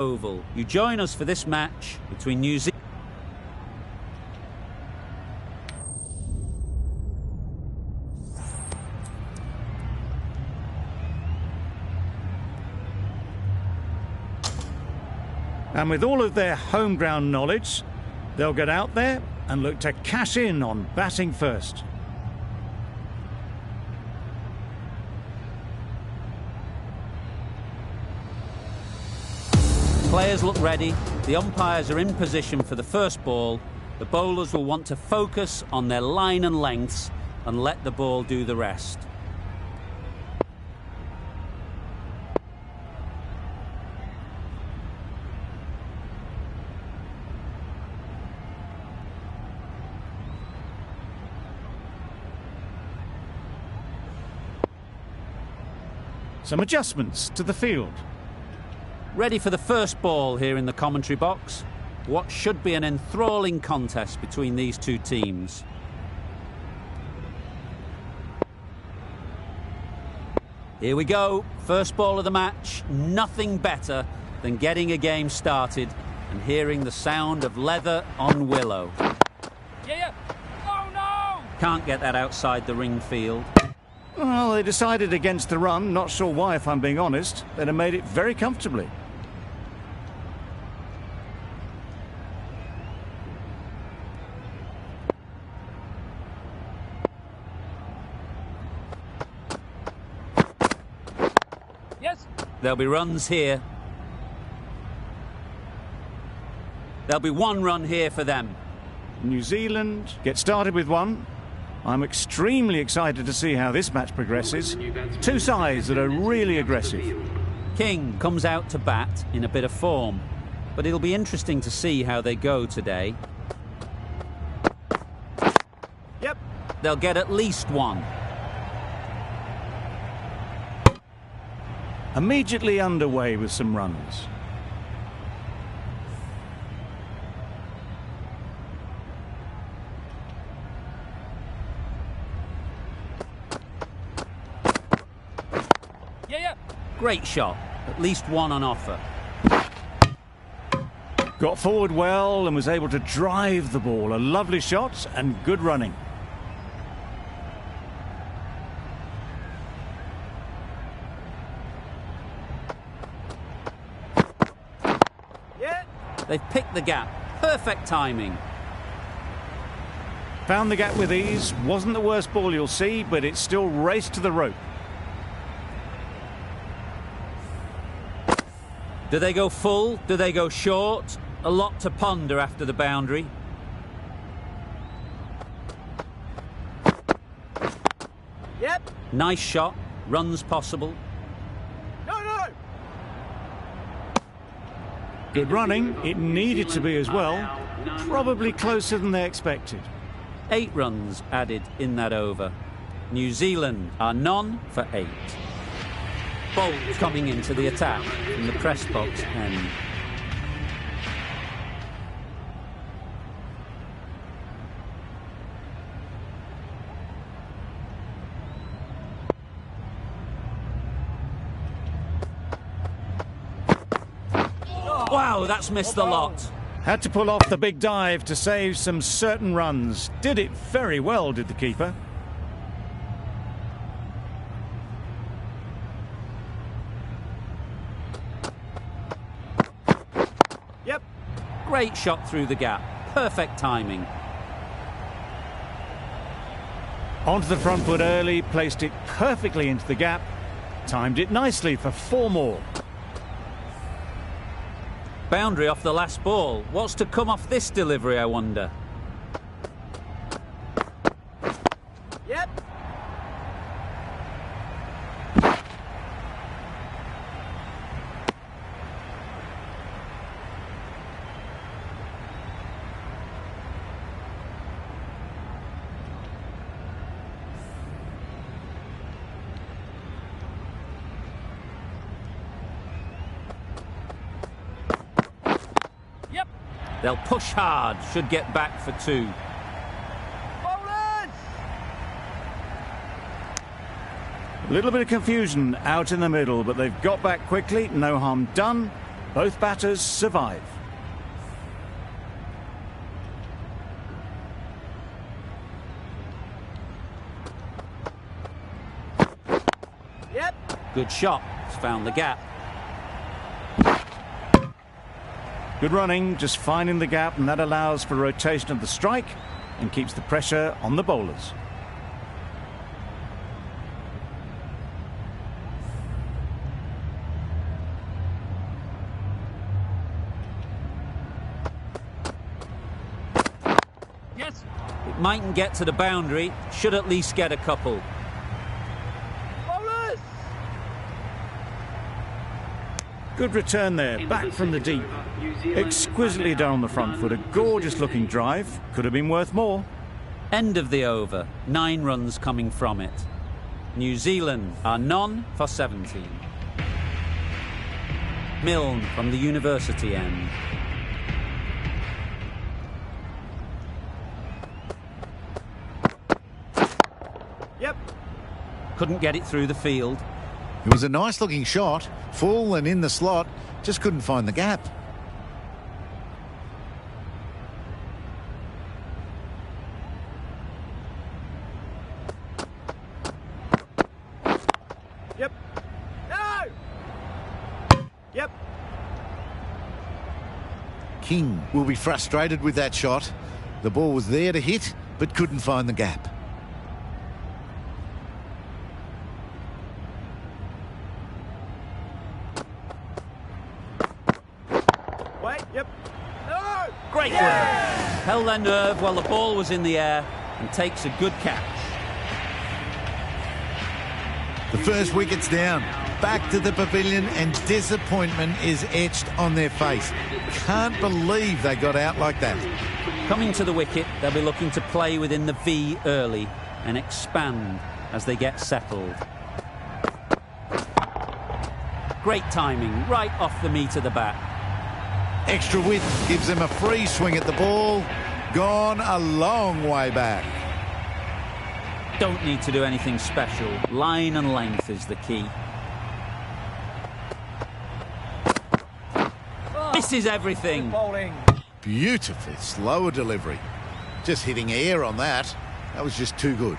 Oval. You join us for this match between New Zealand. And with all of their home ground knowledge, they'll get out there and look to cash in on batting first. Players look ready, the umpires are in position for the first ball. The bowlers will want to focus on their line and lengths and let the ball do the rest. Some adjustments to the field. Ready for the first ball here in the commentary box. What should be an enthralling contest between these two teams. Here we go, first ball of the match. Nothing better than getting a game started and hearing the sound of leather on willow. Yeah. Oh no! Can't get that outside the ring field. Well, they decided against the run. Not sure why, if I'm being honest. They'd have made it very comfortably. Yes. There'll be runs here. There'll be one run here for them. New Zealand get started with one. I'm extremely excited to see how this match progresses. Two sides that are really aggressive. King comes out to bat in a bit of form, but it'll be interesting to see how they go today. Yep. They'll get at least one. Immediately underway with some runs. Yeah. Great shot, at least one on offer. Got forward well and was able to drive the ball. A lovely shot and good running. Yeah. They've picked the gap. Perfect timing. Found the gap with ease. Wasn't the worst ball you'll see, but it still raced to the rope. Do they go full? Do they go short? A lot to ponder after the boundary. Yep. Nice shot. Runs possible. No. Good running. It needed to be as well. Probably closer than they expected. 8 runs added in that over. New Zealand are none for 8. Bolt coming into the attack from the press box end. Wow, that's missed the lot. Had to pull off the big dive to save some certain runs. Did it very well, did the keeper. Yep. Great shot through the gap. Perfect timing. Onto the front foot early, placed it perfectly into the gap. Timed it nicely for 4 more. Boundary off the last ball. What's to come off this delivery, I wonder? Yep. They'll push hard, should get back for 2. Bowlers! A little bit of confusion out in the middle, but they've got back quickly. No harm done. Both batters survive. Yep. Good shot. It's found the gap. Good running, just finding the gap, and that allows for rotation of the strike and keeps the pressure on the bowlers. Yes. It mightn't get to the boundary, should at least get a couple. Bowlers. Good return there, back from the deep. Exquisitely done on the front foot, a gorgeous looking drive. Could have been worth more. End of the over, 9 runs coming from it. New Zealand are none for 17. Milne from the university end. Yep. Couldn't get it through the field. It was a nice looking shot, full and in the slot, just couldn't find the gap. Yep. No. Yep. King will be frustrated with that shot. The ball was there to hit, but couldn't find the gap. Wait. Yep. No. Great work. Held their nerve while the ball was in the air and takes a good catch. The first wicket's down. Back to the pavilion and disappointment is etched on their face. Can't believe they got out like that. Coming to the wicket, they'll be looking to play within the V early and expand as they get settled. Great timing, right off the meat of the bat. Extra width gives them a free swing at the ball. Gone a long way back. Don't need to do anything special. Line and length is the key. Misses everything. Bowling. Beautiful slower delivery. Just hitting air on that. That was just too good.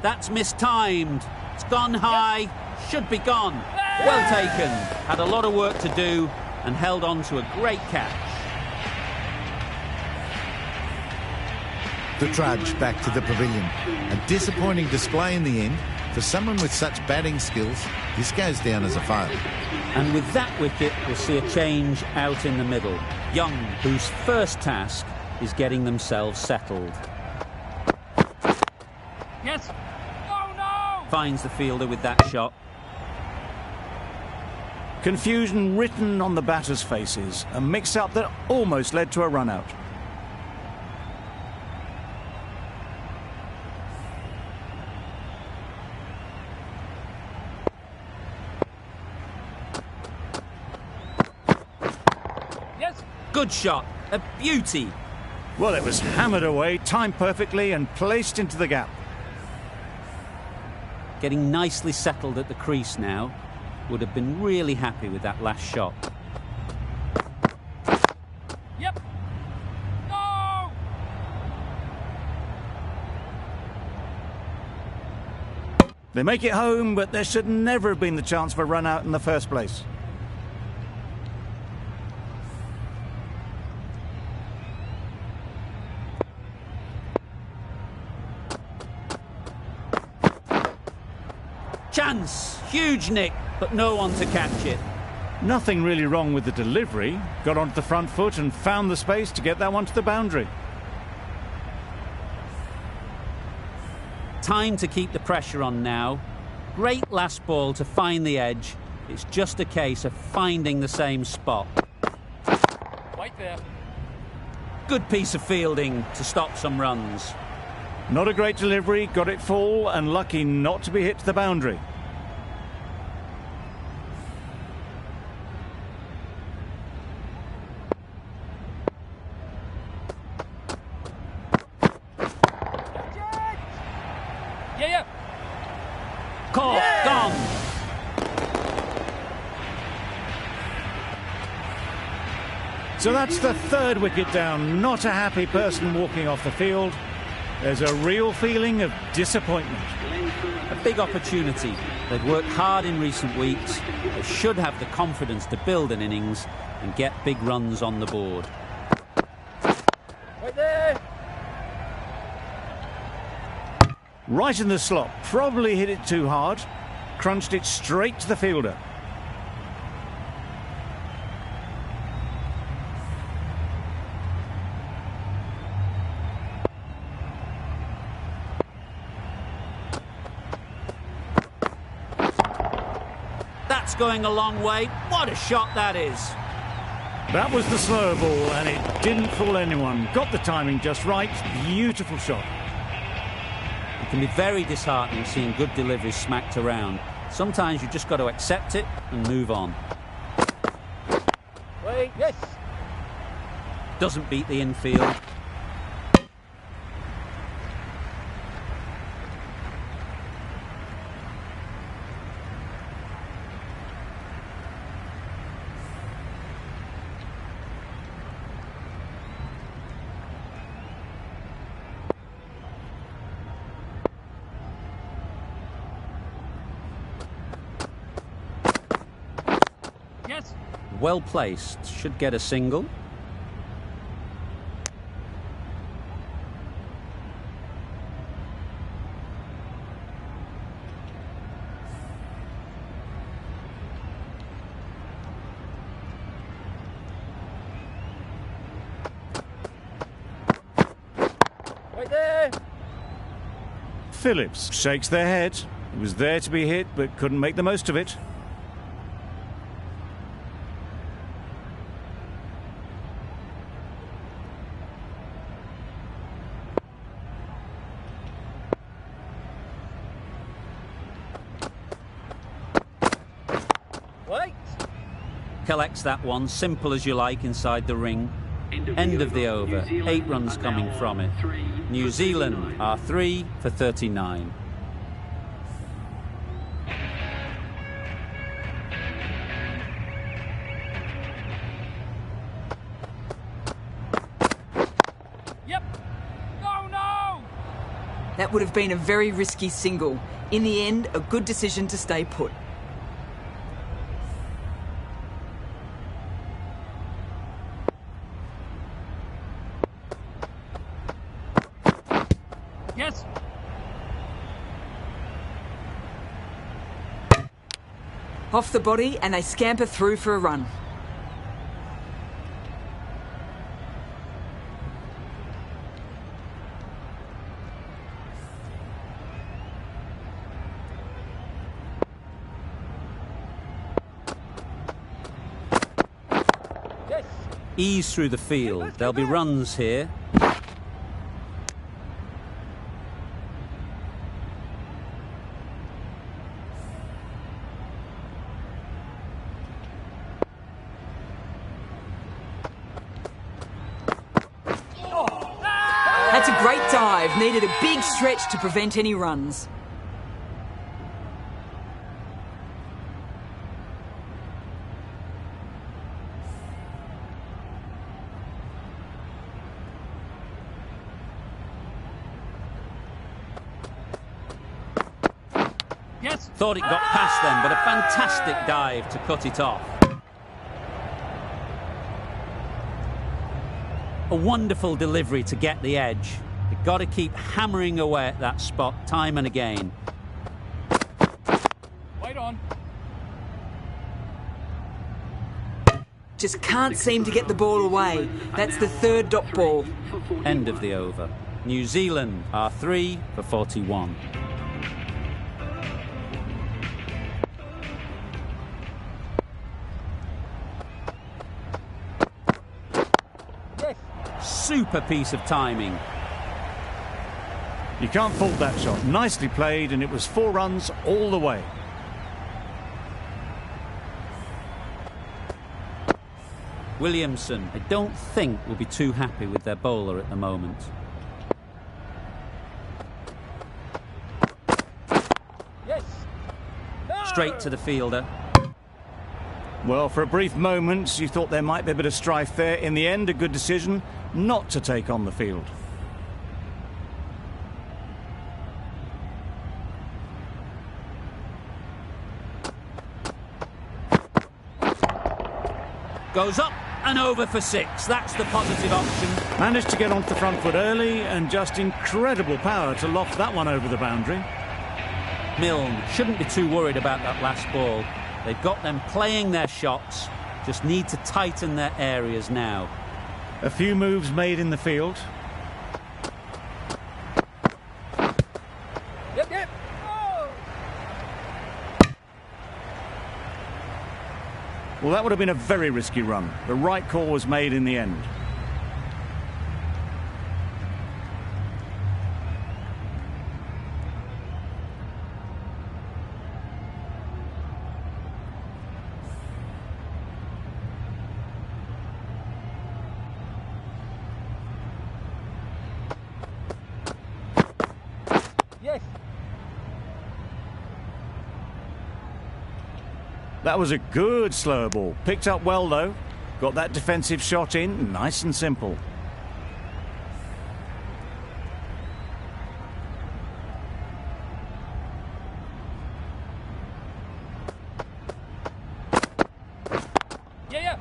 That's mistimed. It's gone high. Should be gone. Well taken. Had a lot of work to do and held on to a great catch. The trudge back to the pavilion. A disappointing display in the end. For someone with such batting skills, this goes down as a fail. And with that wicket, we'll see a change out in the middle. Young, whose first task is getting themselves settled. Yes. Oh no. Finds the fielder with that shot. Confusion written on the batters' faces. A mix-up that almost led to a run-out. Yes. Good shot. A beauty. Well, it was hammered away, timed perfectly and placed into the gap. Getting nicely settled at the crease now. Would have been really happy with that last shot. Yep. No. They make it home, but there should never have been the chance for a run-out in the first place. Chance. Huge nick, but no one to catch it. Nothing really wrong with the delivery. Got onto the front foot and found the space to get that one to the boundary. Time to keep the pressure on now. Great last ball to find the edge. It's just a case of finding the same spot. Right there. Good piece of fielding to stop some runs. Not a great delivery, got it full and lucky not to be hit to the boundary. So that's the third wicket down. Not a happy person walking off the field. There's a real feeling of disappointment. A big opportunity. They've worked hard in recent weeks. They should have the confidence to build an innings and get big runs on the board. Right there. Right in the slot. Probably hit it too hard. Crunched it straight to the fielder. That's going a long way. What a shot that is. That was the slower ball, and it didn't fool anyone. Got the timing just right. Beautiful shot. It can be very disheartening seeing good deliveries smacked around. Sometimes you just got to accept it and move on. Wait, yes. Doesn't beat the infield. Yes. Well placed. Should get a single. Right there. Phillips shakes their head. It was there to be hit, but couldn't make the most of it. Wait. Collects that one, simple as you like, inside the ring. End of the over. 8 runs coming from it. New Zealand are 3 for 39. Yep. No. That would have been a very risky single. In the end, a good decision to stay put. Yes. Off the body and they scamper through for a run. Yes. Ease through the field. There'll be runs here. That's a great dive. Needed a big stretch to prevent any runs. Yes. Thought it got past them, but a fantastic dive to cut it off. A wonderful delivery to get the edge. You've got to keep hammering away at that spot time and again. Wait on. Just can't seem to get the ball away. That's the third dot ball. End of the over. New Zealand are 3 for 41. Super piece of timing. You can't fault that shot. Nicely played, and it was 4 runs all the way. Williamson, I don't think, will be too happy with their bowler at the moment. Yes. Straight to the fielder. Well, for a brief moment, you thought there might be a bit of strife there. In the end, a good decision not to take on the field. Goes up and over for 6. That's the positive option. Managed to get onto the front foot early and just incredible power to loft that one over the boundary. Milne shouldn't be too worried about that last ball. They've got them playing their shots, just need to tighten their areas now. A few moves made in the field. Yep. Oh. Well, that would have been a very risky run. The right call was made in the end. Yes. That was a good slower ball. Picked up well, though. Got that defensive shot in, nice and simple. Yeah.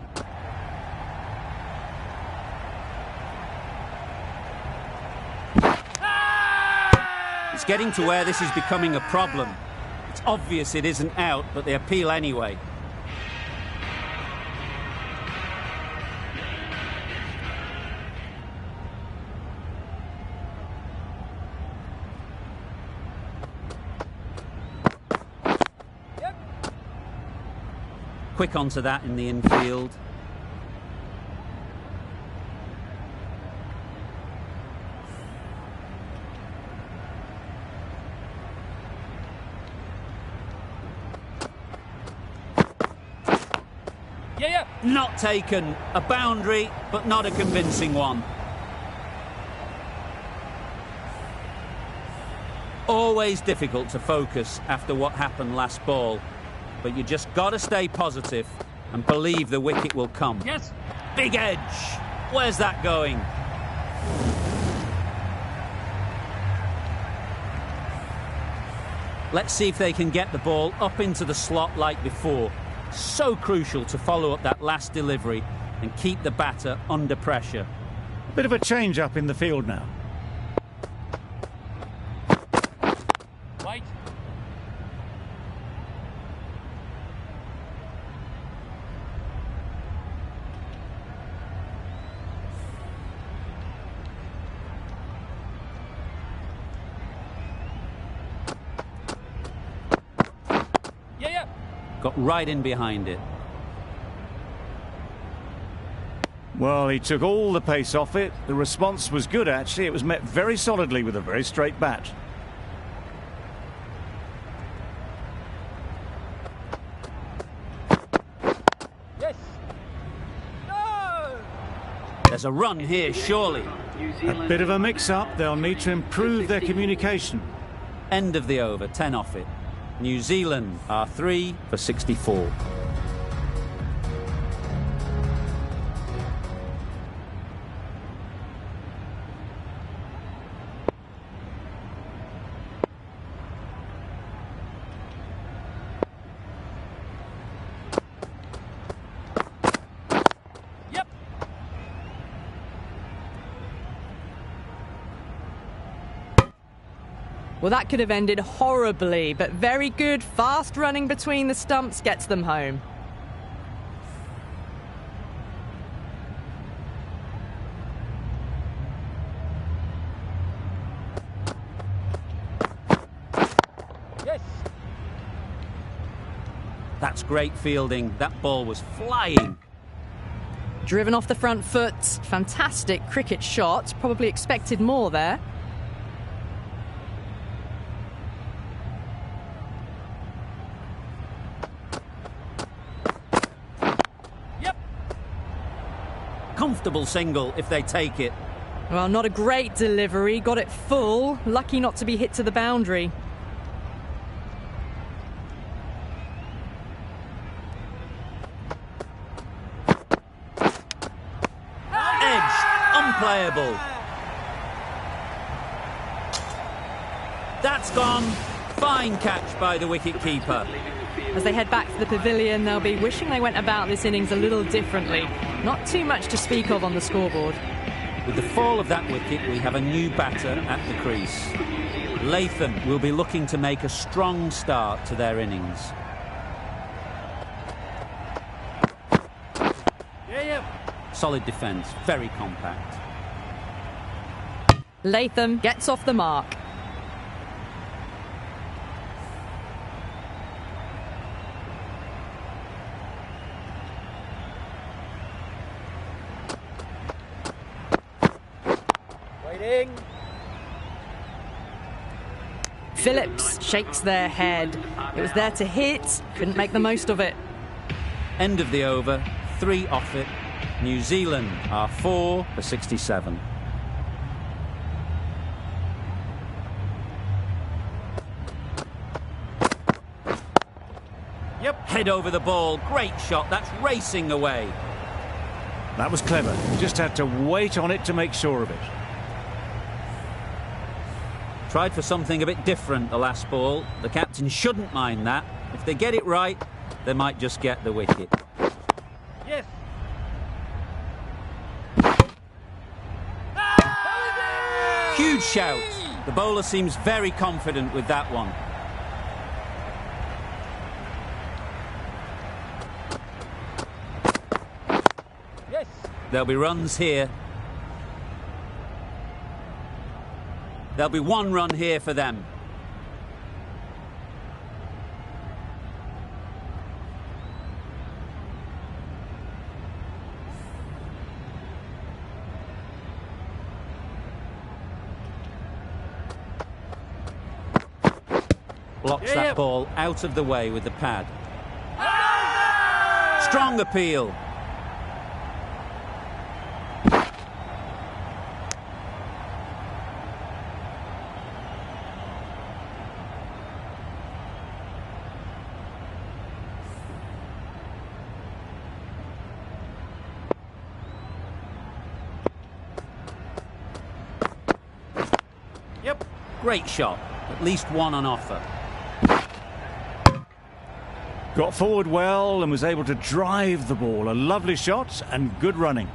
It's getting to where this is becoming a problem. It's obvious it isn't out, but they appeal anyway. Yep. Quick onto that in the infield. Yeah. Not taken. A boundary, but not a convincing one. Always difficult to focus after what happened last ball, but you just got to stay positive and believe the wicket will come. Yes. Big edge. Where's that going? Let's see if they can get the ball up into the slot like before. So crucial to follow up that last delivery and keep the batter under pressure. Bit of a change up in the field now. Wait. Yeah. Got right in behind it. Well, he took all the pace off it. The response was good, actually. It was met very solidly with a very straight bat. Yes. No. There's a run here, surely. A bit of a mix-up. They'll need to improve their communication. End of the over, 10 off it. New Zealand are 3 for 64. Yep. Well, that could have ended horribly, but very good, fast running between the stumps gets them home. Yes. That's great fielding. That ball was flying. Driven off the front foot, fantastic cricket shot, probably expected more there. Yep. Comfortable single if they take it. Well, not a great delivery, got it full, lucky not to be hit to the boundary. unplayable. That's gone. Fine catch by the wicket-keeper. As they head back to the pavilion, they'll be wishing they went about this innings a little differently. Not too much to speak of on the scoreboard. With the fall of that wicket, we have a new batter at the crease. Latham will be looking to make a strong start to their innings. Solid defence, very compact. Latham gets off the mark. Waiting. Phillips shakes their head. It was there to hit, couldn't make the most of it. End of the over, 3 off it. New Zealand are 4 for 67. Head over the ball, great shot, that's racing away. That was clever. Just had to wait on it to make sure of it. Tried for something a bit different the last ball. The captain shouldn't mind that. If they get it right, they might just get the wicket. Yes. Huge shout. The bowler seems very confident with that one. Yes. There'll be runs here. There'll be 1 run here for them. Blocks that ball out of the way with the pad. Strong appeal. Great shot. At least 1 on offer. Got forward well and was able to drive the ball. A lovely shot and good running.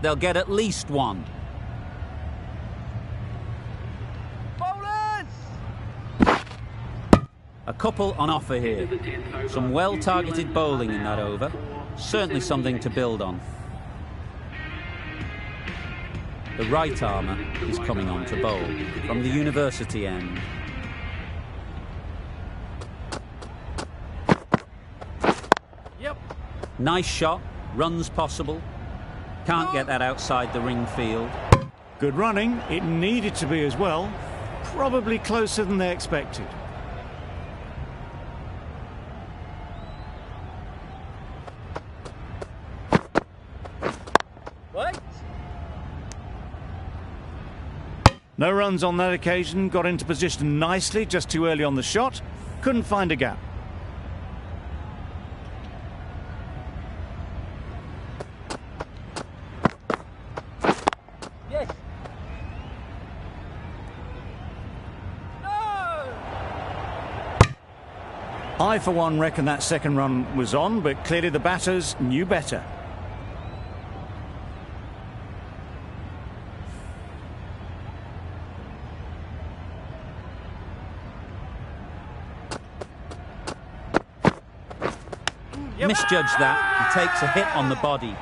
They'll get at least 1. A couple on offer here. Some well-targeted bowling in that over. Certainly something to build on. The right armour is coming on to bowl from the university end. Nice shot. Runs possible. Can't get that outside the ring field. Good running. It needed to be as well. Probably closer than they expected. No runs on that occasion, got into position nicely, just too early on the shot, couldn't find a gap. Yes. No! I, for one, reckon that second run was on, but clearly the batters knew better. Misjudged that. He takes a hit on the body.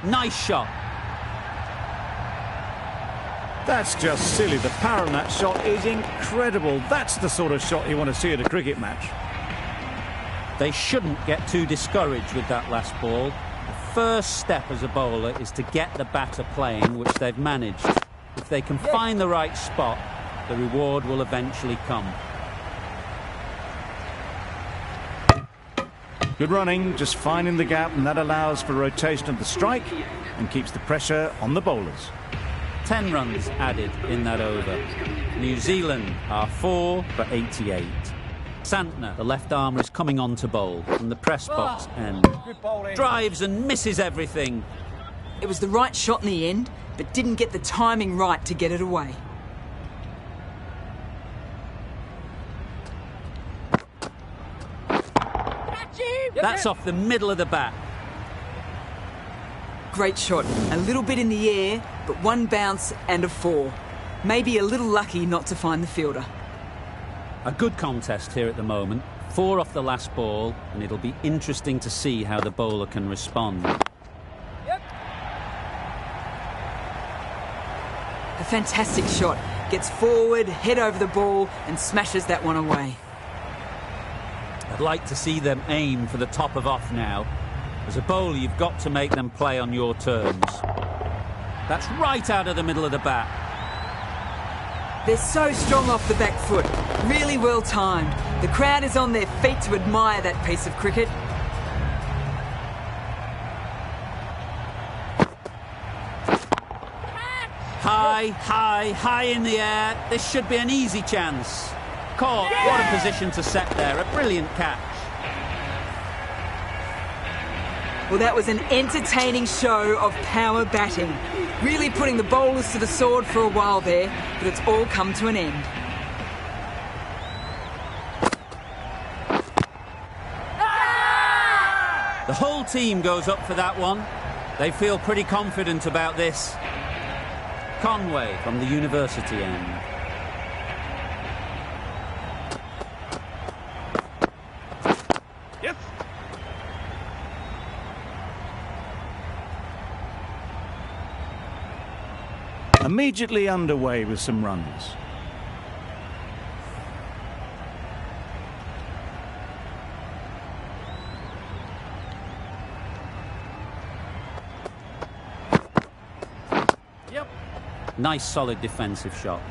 Nice shot. That's just silly. The power on that shot is incredible. That's the sort of shot you want to see at a cricket match. They shouldn't get too discouraged with that last ball. The first step as a bowler is to get the batter playing, which they've managed. If they can find the right spot, the reward will eventually come. Good running, just finding the gap, and that allows for rotation of the strike and keeps the pressure on the bowlers. 10 runs added in that over. New Zealand are 4 for 88. Santner, the left armer, is coming on to bowl from the press box end. Good bowling. Drives and misses everything. It was the right shot in the end, but didn't get the timing right to get it away. That's off the middle of the bat. Great shot. A little bit in the air, but one bounce and a 4. Maybe a little lucky not to find the fielder. A good contest here at the moment. 4 off the last ball, and it'll be interesting to see how the bowler can respond. Yep. A fantastic shot. Gets forward, head over the ball, and smashes that one away. I'd like to see them aim for the top of off now. As a bowler, you've got to make them play on your terms. That's right out of the middle of the bat. They're so strong off the back foot. Really well timed. The crowd is on their feet to admire that piece of cricket. High in the air. This should be an easy chance. Caught. What a position to set there. A brilliant catch. Well, that was an entertaining show of power batting. Really putting the bowlers to the sword for a while there, but it's all come to an end. The whole team goes up for that one. They feel pretty confident about this. Conway from the university end. Yep. Immediately underway with some runs. Yep. Nice solid defensive shot.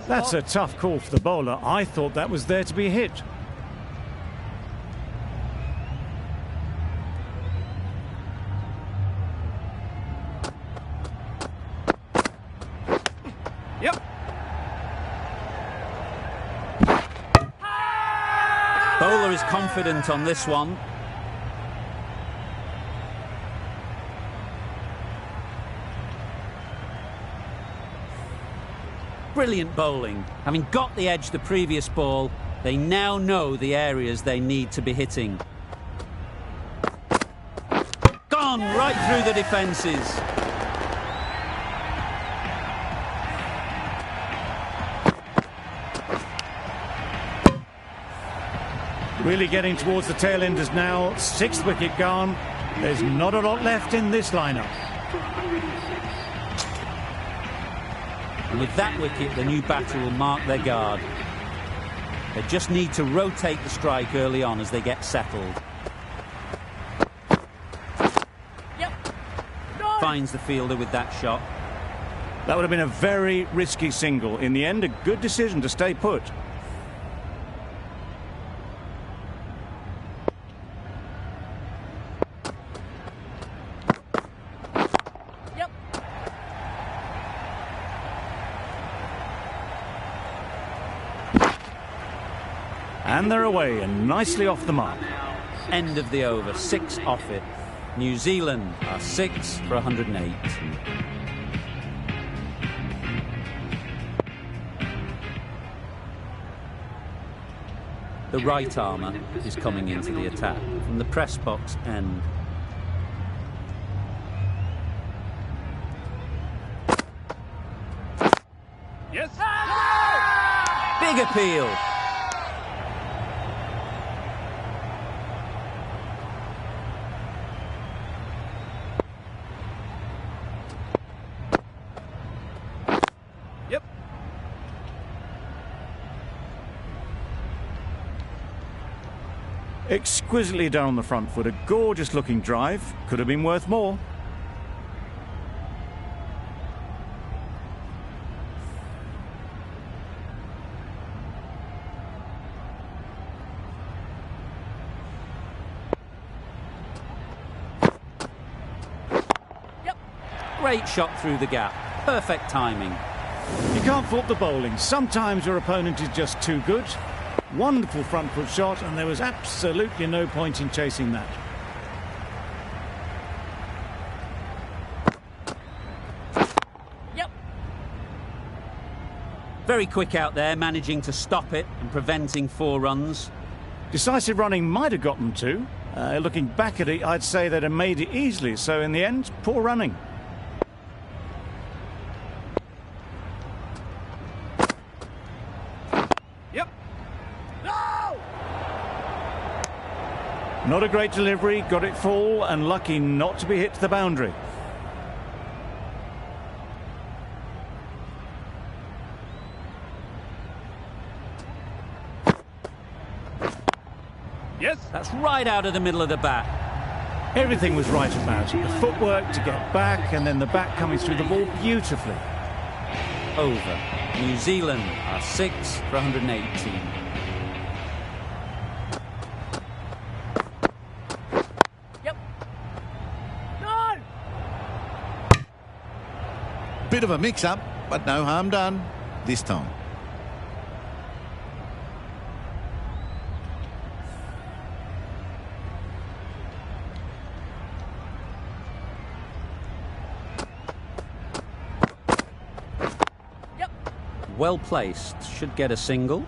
That's a tough call for the bowler. I thought that was there to be hit. Yep. Bowler is confident on this one. Brilliant bowling. Having got the edge the previous ball, they now know the areas they need to be hitting. Gone right through the defences. Really getting towards the tail enders now. 6th wicket gone. There's not a lot left in this lineup. And with that wicket, the new batter will mark their guard. They just need to rotate the strike early on as they get settled. Yep. Finds the fielder with that shot. That would have been a very risky single. In the end, a good decision to stay put. Yep. And they're away and nicely off the mark. End of the over, 6 off it. New Zealand are 6 for 108. The right armer is coming into the attack from the press box end. Yes. Big appeal. Exquisitely done on the front foot. A gorgeous looking drive. Could have been worth more. Great shot through the gap. Perfect timing. You can't fault the bowling. Sometimes your opponent is just too good. Wonderful front foot shot, and there was absolutely no point in chasing that. Yep. Very quick out there, managing to stop it and preventing 4 runs. Decisive running might have got them two. Looking back at it, I'd say they'd have made it easily. So in the end, poor running. Yep. No! Not a great delivery, got it full and lucky not to be hit to the boundary. Yes. That's right out of the middle of the bat. Everything was right about it. The footwork to get back and then the bat coming through the ball beautifully. Over. New Zealand are 6 for 118. Yep. No! Bit of a mix-up, but no harm done this time. Well placed. Should get a single.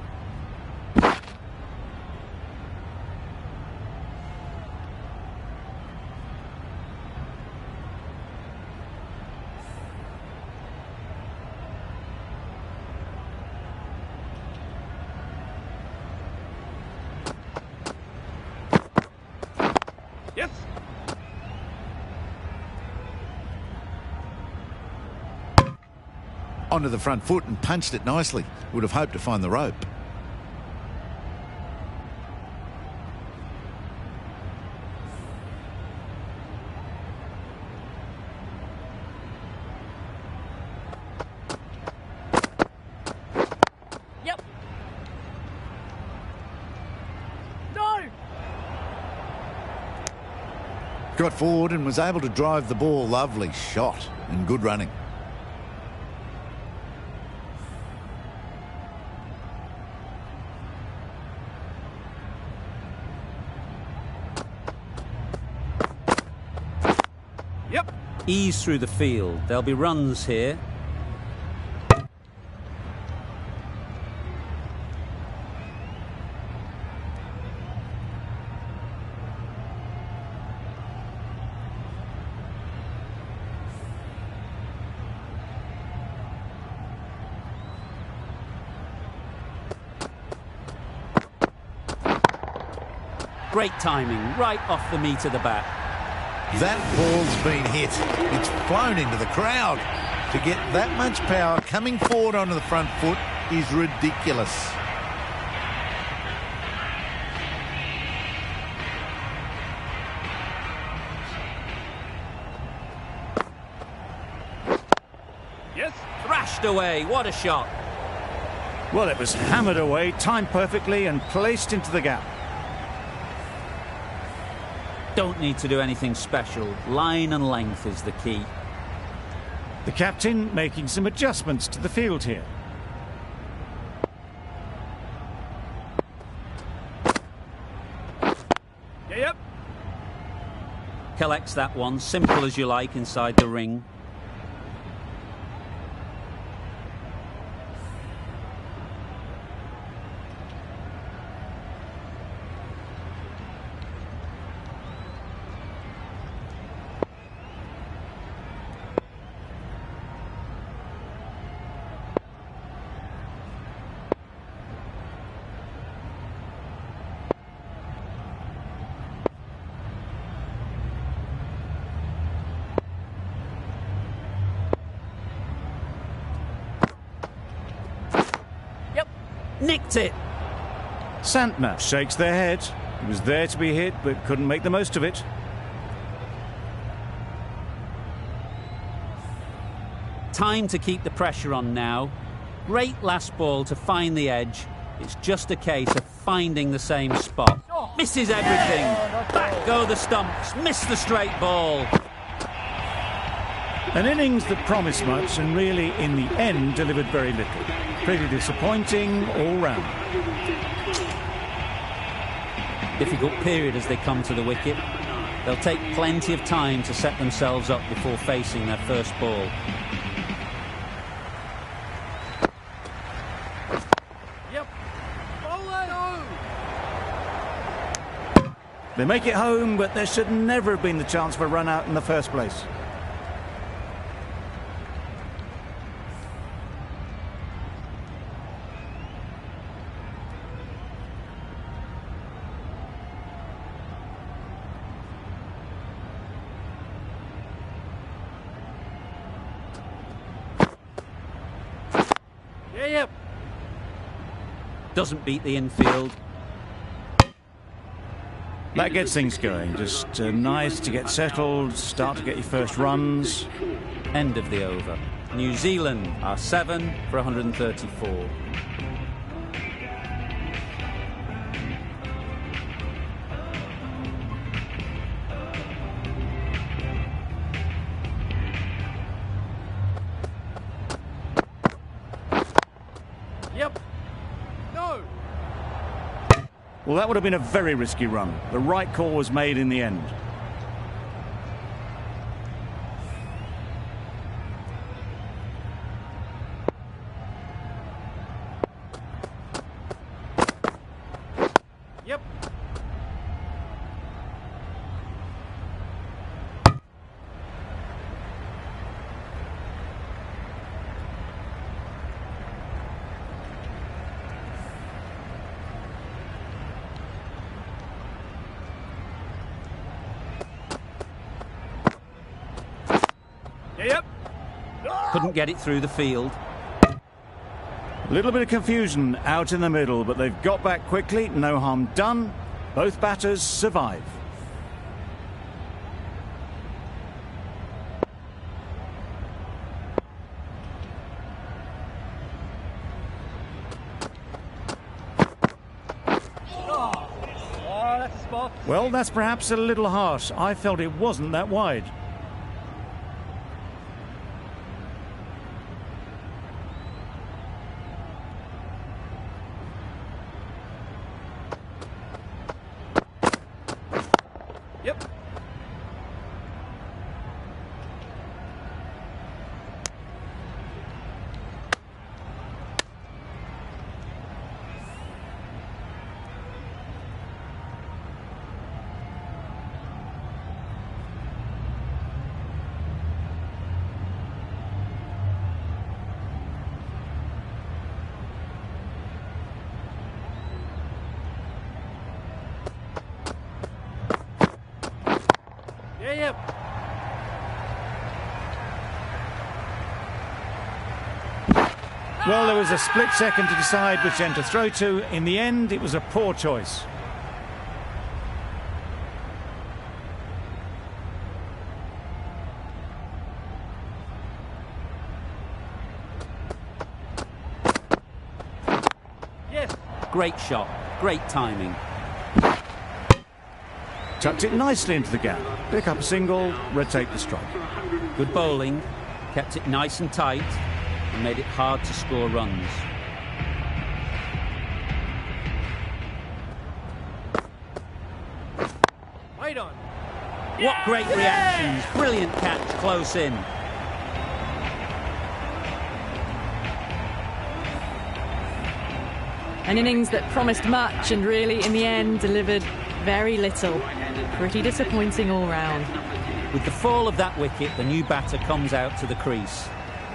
Yes. Onto the front foot and punched it nicely. Would have hoped to find the rope. Yep. No! Got forward and was able to drive the ball. Lovely shot and good running. Yep. Ease through the field. There'll be runs here. Great timing, right off the meat of the bat. That ball's been hit. It's flown into the crowd. To get that much power coming forward onto the front foot is ridiculous. Yes. Thrashed away, what a shot. Well, it was hammered away, timed perfectly and placed into the gap. Don't need to do anything special. Line and length is the key. The captain making some adjustments to the field here. Yep. Collects that one, simple as you like, inside the ring. Yep. Nicked it. Santner shakes their head. He was there to be hit, but couldn't make the most of it. Time to keep the pressure on now. Great last ball to find the edge. It's just a case of finding the same spot. Misses everything. Back go the stumps. Miss the straight ball. An innings that promised much and really, in the end, delivered very little. Pretty disappointing all round. Difficult period as they come to the wicket. They'll take plenty of time to set themselves up before facing their first ball. They make it home, but there should never have been the chance for a run out in the first place. Yep. Doesn't beat the infield. That gets things going. Just nice to get settled, start to get your first runs. End of the over. New Zealand are 7 for 134. Yep. No. Well, that would have been a very risky run. The right call was made in the end. Yep. Yep. Couldn't get it through the field. A little bit of confusion out in the middle, but they've got back quickly. No harm done. Both batters survive. Oh, that's a spot. Well, that's perhaps a little harsh. I felt it wasn't that wide. Yep. Yep. Well, there was a split second to decide which end to throw to. In the end, it was a poor choice. Yes. Great shot. Great timing. Tucked it nicely into the gap. Pick up a single, rotate the strike. Good bowling. Kept it nice and tight and made it hard to score runs. Wait on. What great reactions. Brilliant catch close in. An innings that promised much and really, in the end, delivered very little. Pretty disappointing all round. With the fall of that wicket, the new batter comes out to the crease.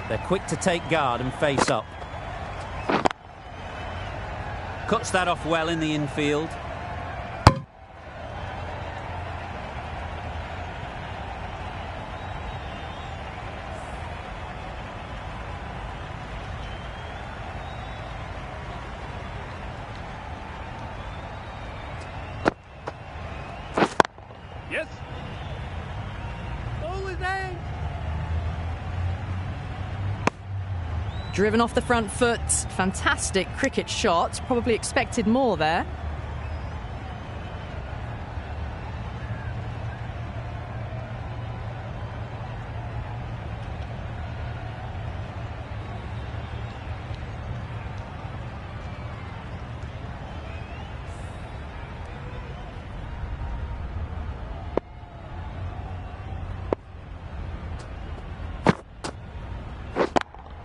They're quick to take guard and face up. Cuts that off well in the infield. Yes. Ball is aimed. Driven off the front foot. Fantastic cricket shot. Probably expected more there.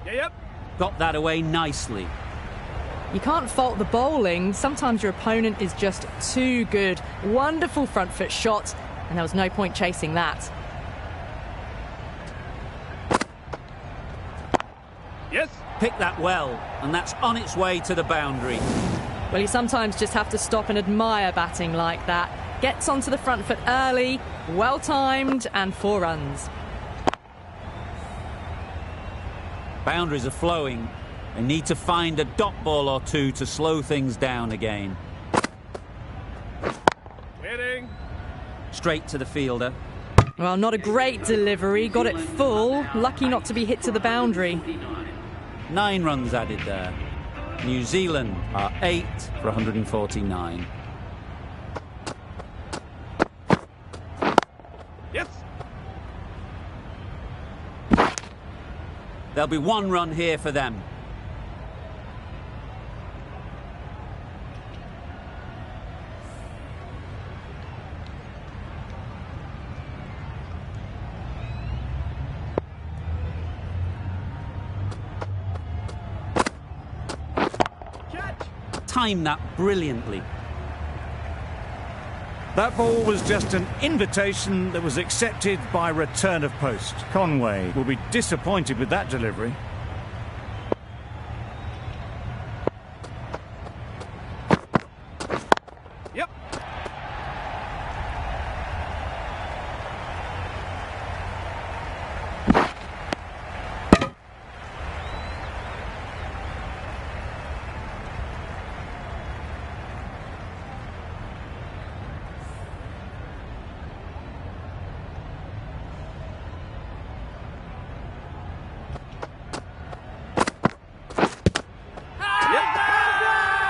Yep. Got that away nicely. You can't fault the bowling. Sometimes your opponent is just too good. Wonderful front foot shot, and there was no point chasing that. Yes. Picked that well, and that's on its way to the boundary. Well, you sometimes just have to stop and admire batting like that. Gets onto the front foot early, well timed, and 4 runs. Boundaries are flowing. They need to find a dot ball or two to slow things down again. Winning. Straight to the fielder. Well, not a great delivery. Got it full. Lucky not to be hit to the boundary. 9 runs added there. New Zealand are 8 for 149. Yes. There'll be 1 run here for them. Timed that brilliantly. That ball was just an invitation that was accepted by return of post. Conway will be disappointed with that delivery. Yep.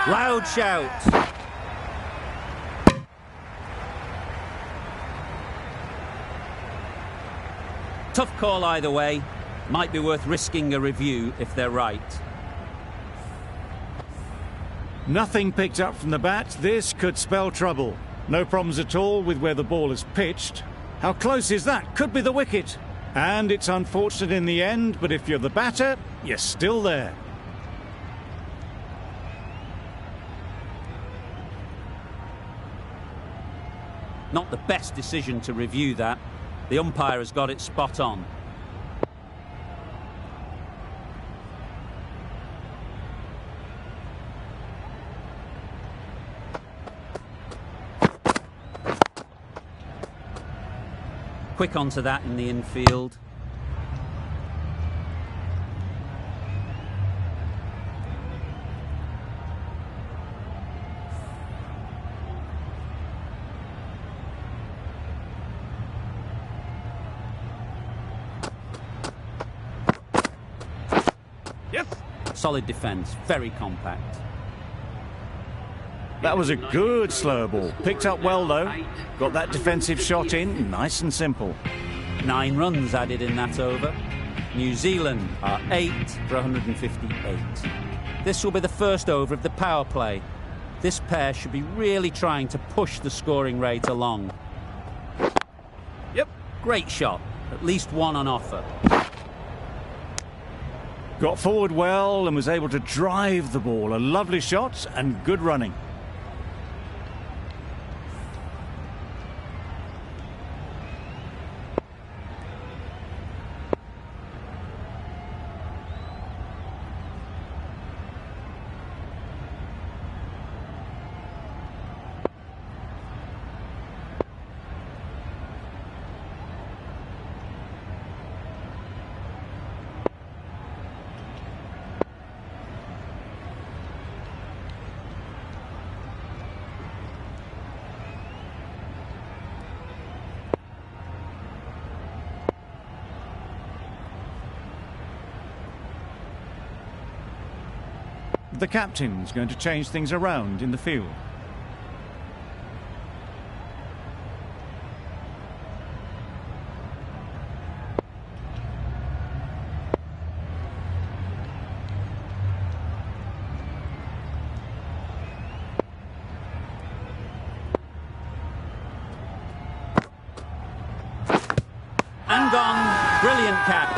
Loud shout. Tough call either way. Might be worth risking a review if they're right. Nothing picked up from the bat. This could spell trouble. No problems at all with where the ball is pitched. How close is that? Could be the wicket. And it's unfortunate in the end, but if you're the batter, you're still there. Not the best decision to review that. The umpire has got it spot on. Quick onto that in the infield. Yes. Solid defence, very compact. That was a good slow ball. Picked up well, though. Got that defensive shot in, nice and simple. 9 runs added in that over. New Zealand are 8 for 158. This will be the first over of the power play. This pair should be really trying to push the scoring rate along. Yep. Great shot. At least 1 on offer. Got forward well and was able to drive the ball. A lovely shot and good running. the captain's going to change things around in the field. And gone. Brilliant catch.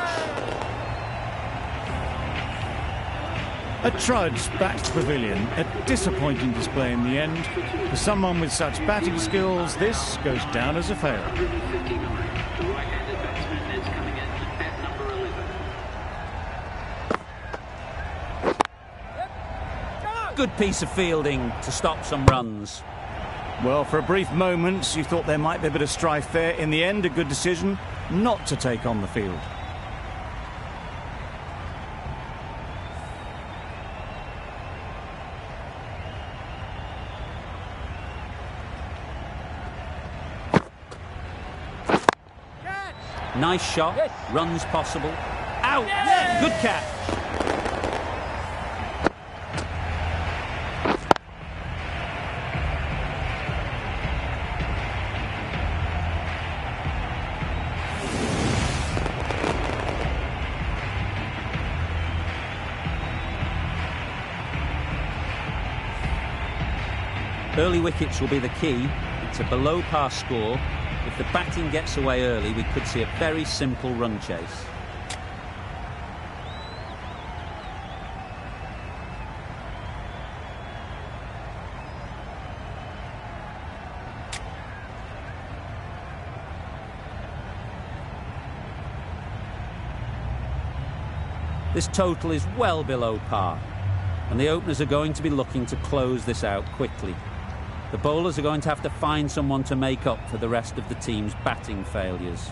A trudge back to pavilion, a disappointing display in the end. For someone with such batting skills, this goes down as a fail. Good piece of fielding to stop some runs. Well, for a brief moment, you thought there might be a bit of strife there. In the end, a good decision not to take on the field. Nice shot. Runs possible. Out. Good catch. Early wickets will be the key. It's a below-par score. If the batting gets away early, we could see a very simple run chase. This total is well below par, and the openers are going to be looking to close this out quickly. The bowlers are going to have to find someone to make up for the rest of the team's batting failures.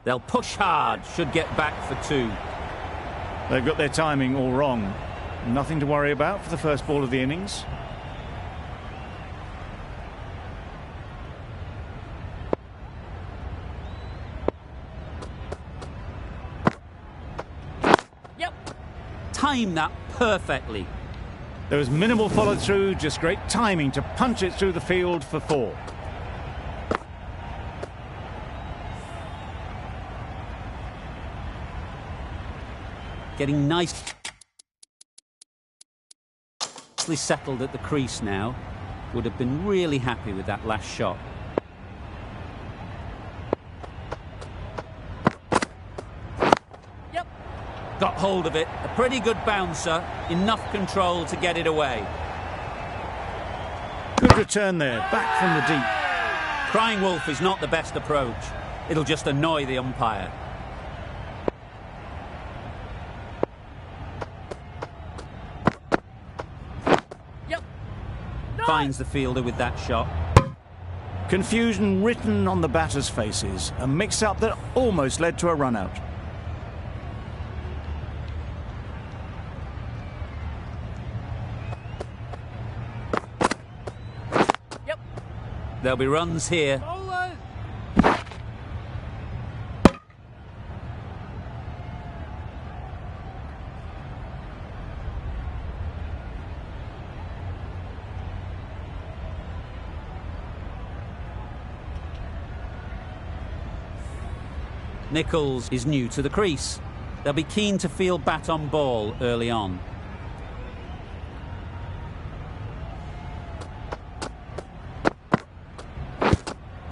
They'll push hard, should get back for two. They've got their timing all wrong. Nothing to worry about for the first ball of the innings. Time that perfectly. There was minimal follow-through, just great timing to punch it through the field for four. Getting nicely settled at the crease now. Would have been really happy with that last shot. Got hold of it. A pretty good bouncer. Enough control to get it away. Good return there, back from the deep. Crying wolf is not the best approach. It'll just annoy the umpire. Finds the fielder with that shot. Confusion written on the batters' faces. A mix-up that almost led to a run-out. There'll be runs here. Nicholls is new to the crease. They'll be keen to field bat on ball early on.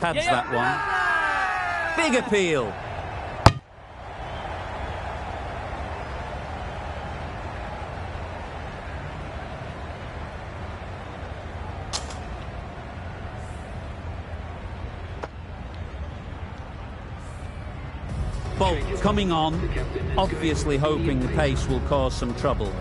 Pads that one. Big appeal. Bolt coming on, obviously hoping the pace will cause some trouble.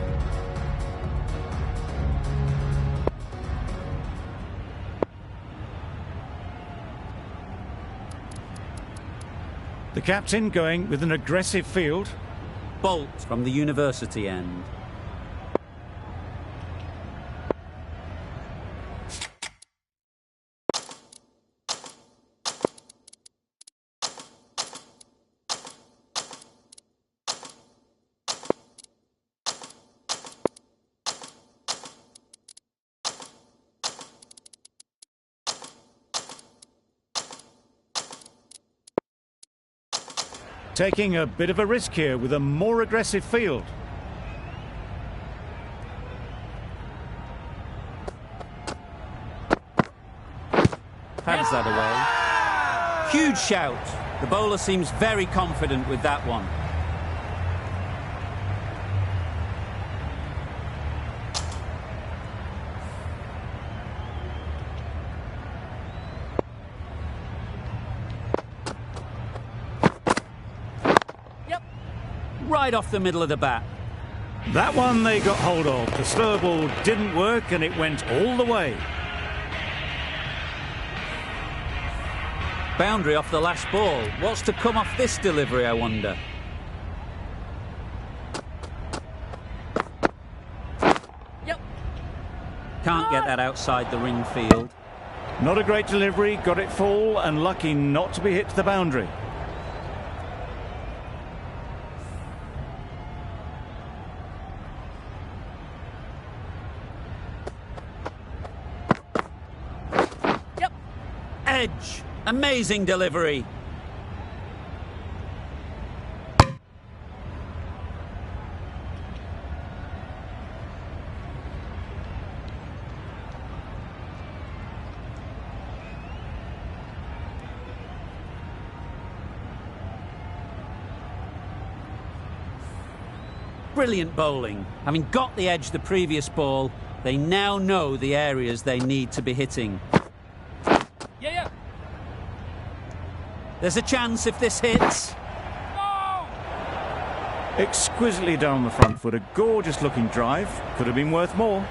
The captain going with an aggressive field. Bolt from the university end. Taking a bit of a risk here with a more aggressive field. Pads that away. Huge shout. The bowler seems very confident with that one. Right off the middle of the bat. That one they got hold of. The slow ball didn't work and it went all the way. Boundary off the last ball. What's to come off this delivery, I wonder? Yep. Can't get that outside the ring field. Not a great delivery, got it full and lucky not to be hit to the boundary. Edge. Amazing delivery. Brilliant bowling. Having got the edge the previous ball, they now know the areas they need to be hitting. Yeah. There's a chance if this hits. No! Exquisitely down the front foot, a gorgeous looking drive. Could have been worth more.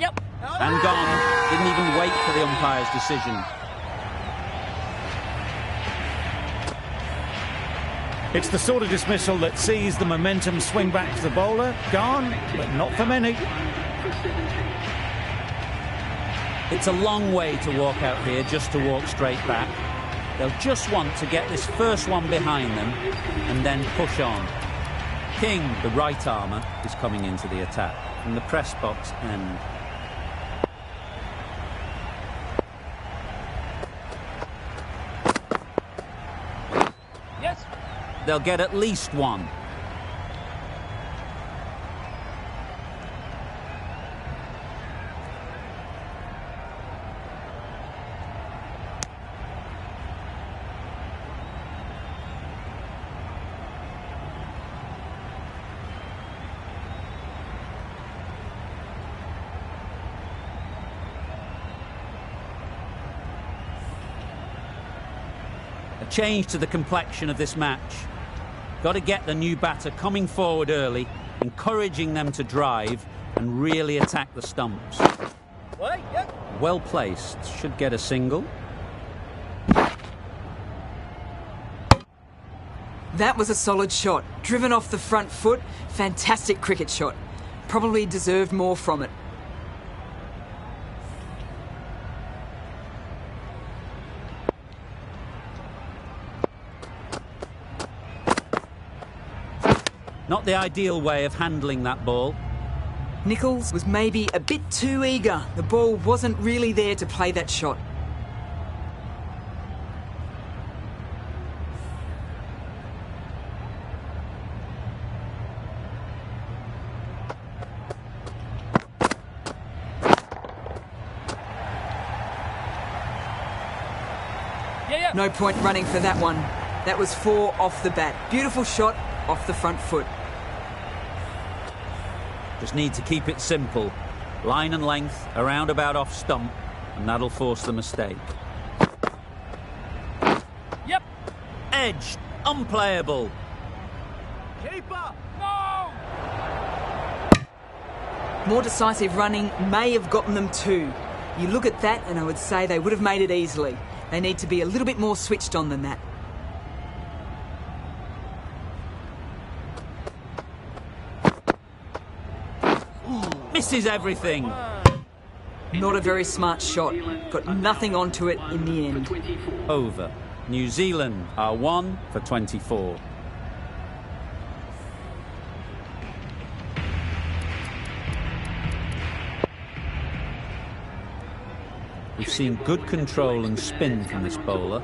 Yep. And gone. Didn't even wait for the umpire's decision. It's the sort of dismissal that sees the momentum swing back to the bowler. Gone, but not for many. It's a long way to walk out here just to walk straight back. They'll just want to get this first one behind them and then push on. King, the right armour, is coming into the attack from the press box end. Yes. They'll get at least one. A change to the complexion of this match. Got to get the new batter coming forward early, encouraging them to drive and really attack the stumps. What? Yeah. Well placed, should get a single. That was a solid shot. Driven off the front foot. Fantastic cricket shot. Probably deserved more from it. Not the ideal way of handling that ball. Nicholls was maybe a bit too eager. The ball wasn't really there to play that shot. Yeah. No point running for that one. That was 4 off the bat. Beautiful shot off the front foot. Just need to keep it simple. Line and length, around about off stump, and that'll force the mistake. Yep. Edged, unplayable. Keeper. No. More decisive running may have gotten them too. You look at that and I would say they would have made it easily. They need to be a little bit more switched on than that. Misses everything. Not a very smart shot. Got nothing onto it in the end. Over. New Zealand are 1 for 24. We've seen good control and spin from this bowler.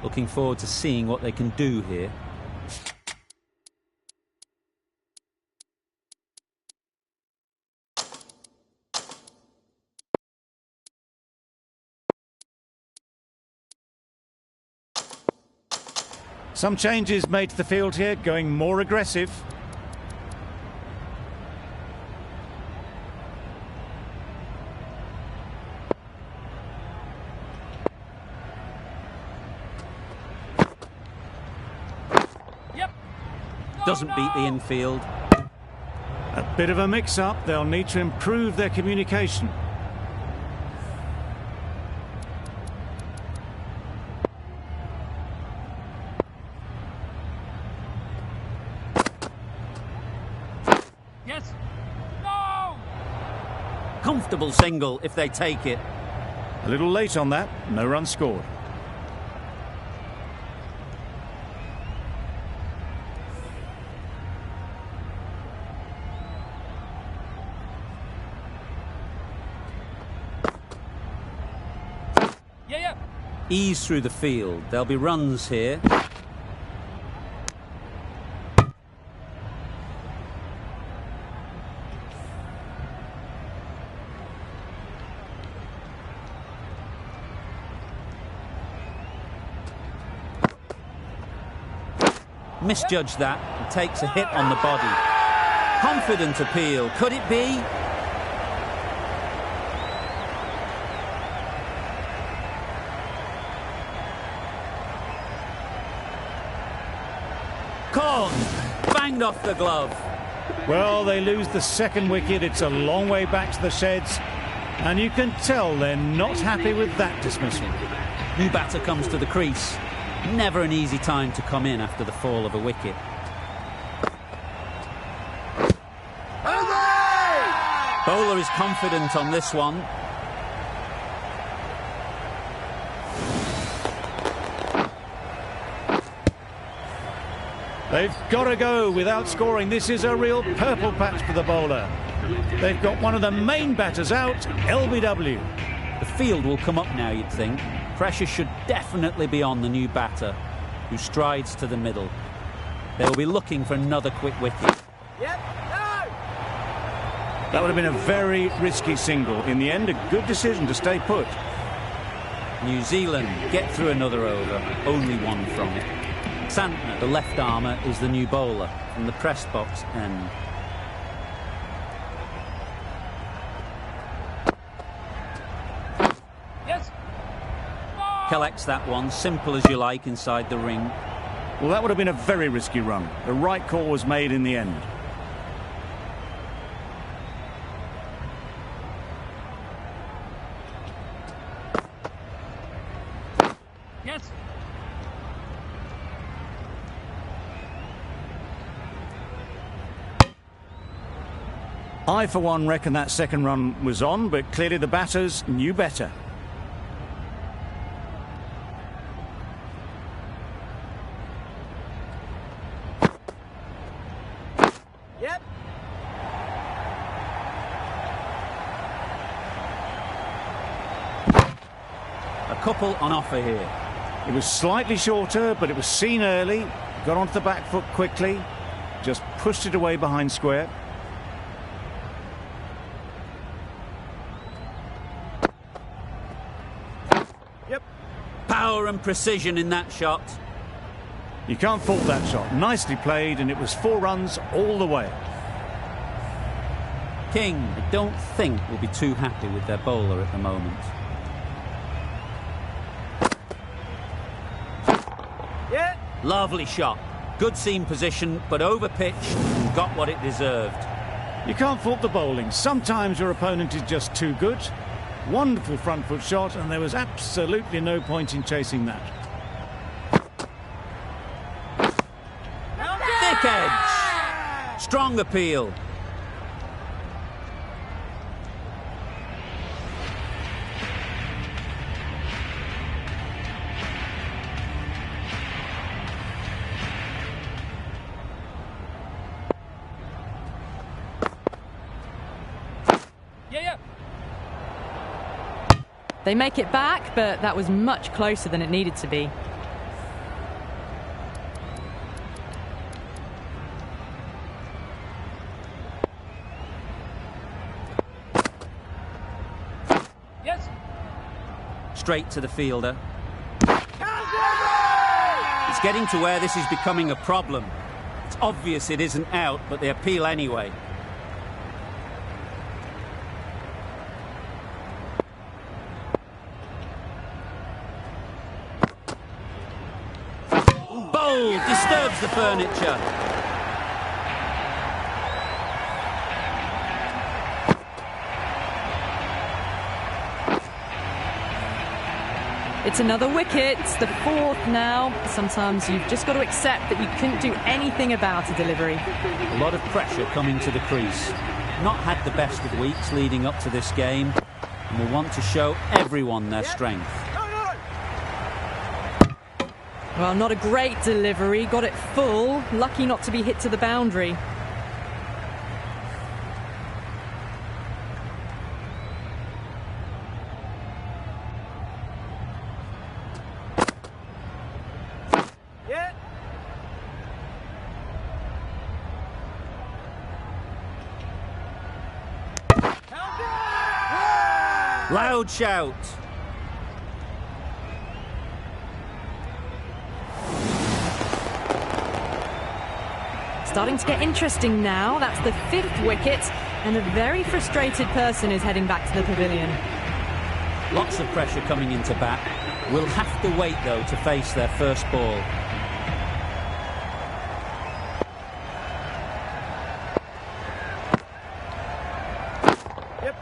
Looking forward to seeing what they can do here. Some changes made to the field here, going more aggressive. Yep. No, Doesn't beat the infield. A bit of a mix-up. They'll need to improve their communication. Yes. No. Comfortable single if they take it. A little late on that. No run scored. Yeah. Ease through the field. There'll be runs here. Misjudged that and takes a hit on the body. Confident appeal. Could it be? Caught. Banged off the glove. Well, they lose the second wicket. It's a long way back to the sheds. And you can tell they're not happy with that dismissal. New batter comes to the crease. Never an easy time to come in after the fall of a wicket. Bowler is confident on this one. They've got to go without scoring. This is a real purple patch for the bowler. They've got one of the main batters out, LBW. The field will come up now, you'd think. Pressure should definitely be on the new batter, who strides to the middle. They will be looking for another quick wicket. Yep. No. That would have been a very risky single. In the end, a good decision to stay put. New Zealand get through another over, only one from it. Santner, the left armour, is the new bowler from the press box end. Yes. No. Collects that one, simple as you like, inside the ring. Well, that would have been a very risky run. The right call was made in the end. Yes. I, for one, reckon that second run was on, but clearly the batters knew better. Yep. A couple on offer here. It was slightly shorter, but it was seen early. Got onto the back foot quickly. Just pushed it away behind square. Yep. Power and precision in that shot. You can't fault that shot. Nicely played, and it was 4 runs all the way. King, I don't think, will be too happy with their bowler at the moment. Yeah. Lovely shot. Good seam position, but over-pitched and got what it deserved. You can't fault the bowling. Sometimes your opponent is just too good. Wonderful front foot shot, and there was absolutely no point in chasing that. Thick edge. Strong appeal. Yeah. They make it back, but that was much closer than it needed to be. Yes. Straight to the fielder. It's getting to where this is becoming a problem. It's obvious it isn't out, but they appeal anyway. Bold, disturbs the furniture. It's another wicket, it's the fourth now. Sometimes you've just got to accept that you couldn't do anything about a delivery. A lot of pressure coming to the crease. Not had the best of weeks leading up to this game, and will want to show everyone their strength. Well, not a great delivery, got it full. Lucky not to be hit to the boundary. Yeah. Loud shout. Starting to get interesting now. That's the fifth wicket, and a very frustrated person is heading back to the pavilion. Lots of pressure coming into bat. Will have to wait, though, to face their first ball. Yep.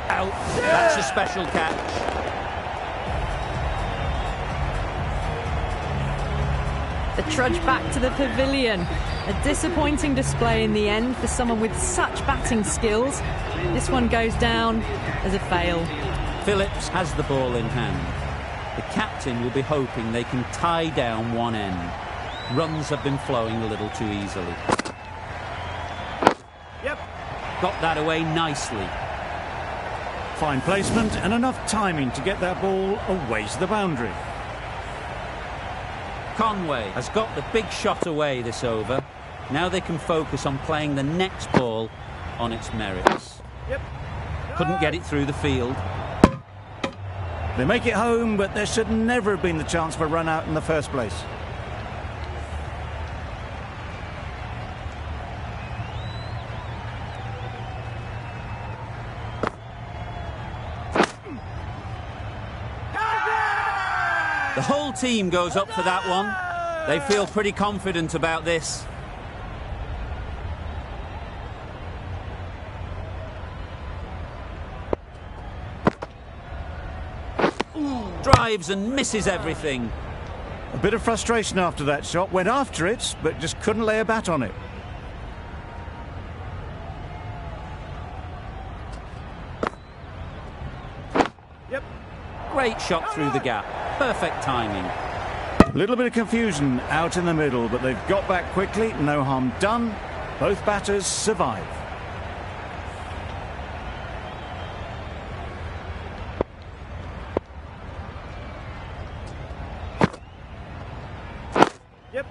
Out. That's a special catch. The trudge back to the pavilion. A disappointing display in the end for someone with such batting skills. This one goes down as a fail. Phillips has the ball in hand. The captain will be hoping they can tie down one end. Runs have been flowing a little too easily. Yep. Got that away nicely. Fine placement and enough timing to get that ball away to the boundary. Conway has got the big shot away this over. Now they can focus on playing the next ball on its merits. Yep. Couldn't get it through the field. They make it home, but there should never have been the chance for a run out in the first place. The whole team goes up for that one. They feel pretty confident about this. Drives and misses everything. A bit of frustration after that shot. Went after it, but just couldn't lay a bat on it. Yep. Great shot through the gap. Perfect timing. A little bit of confusion out in the middle, but they've got back quickly. No harm done. Both batters survive. Yep.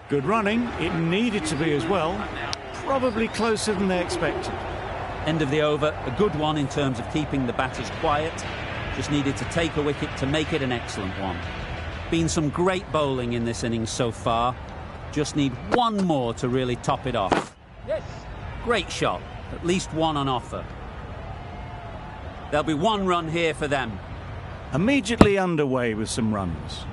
Good running. It needed to be as well. Probably closer than they expected. End of the over. A good one in terms of keeping the batters quiet. Just needed to take a wicket to make it an excellent one. Been some great bowling in this innings so far. Just need one more to really top it off. Yes. Great shot. At least one on offer. There'll be one run here for them. Immediately underway with some runs.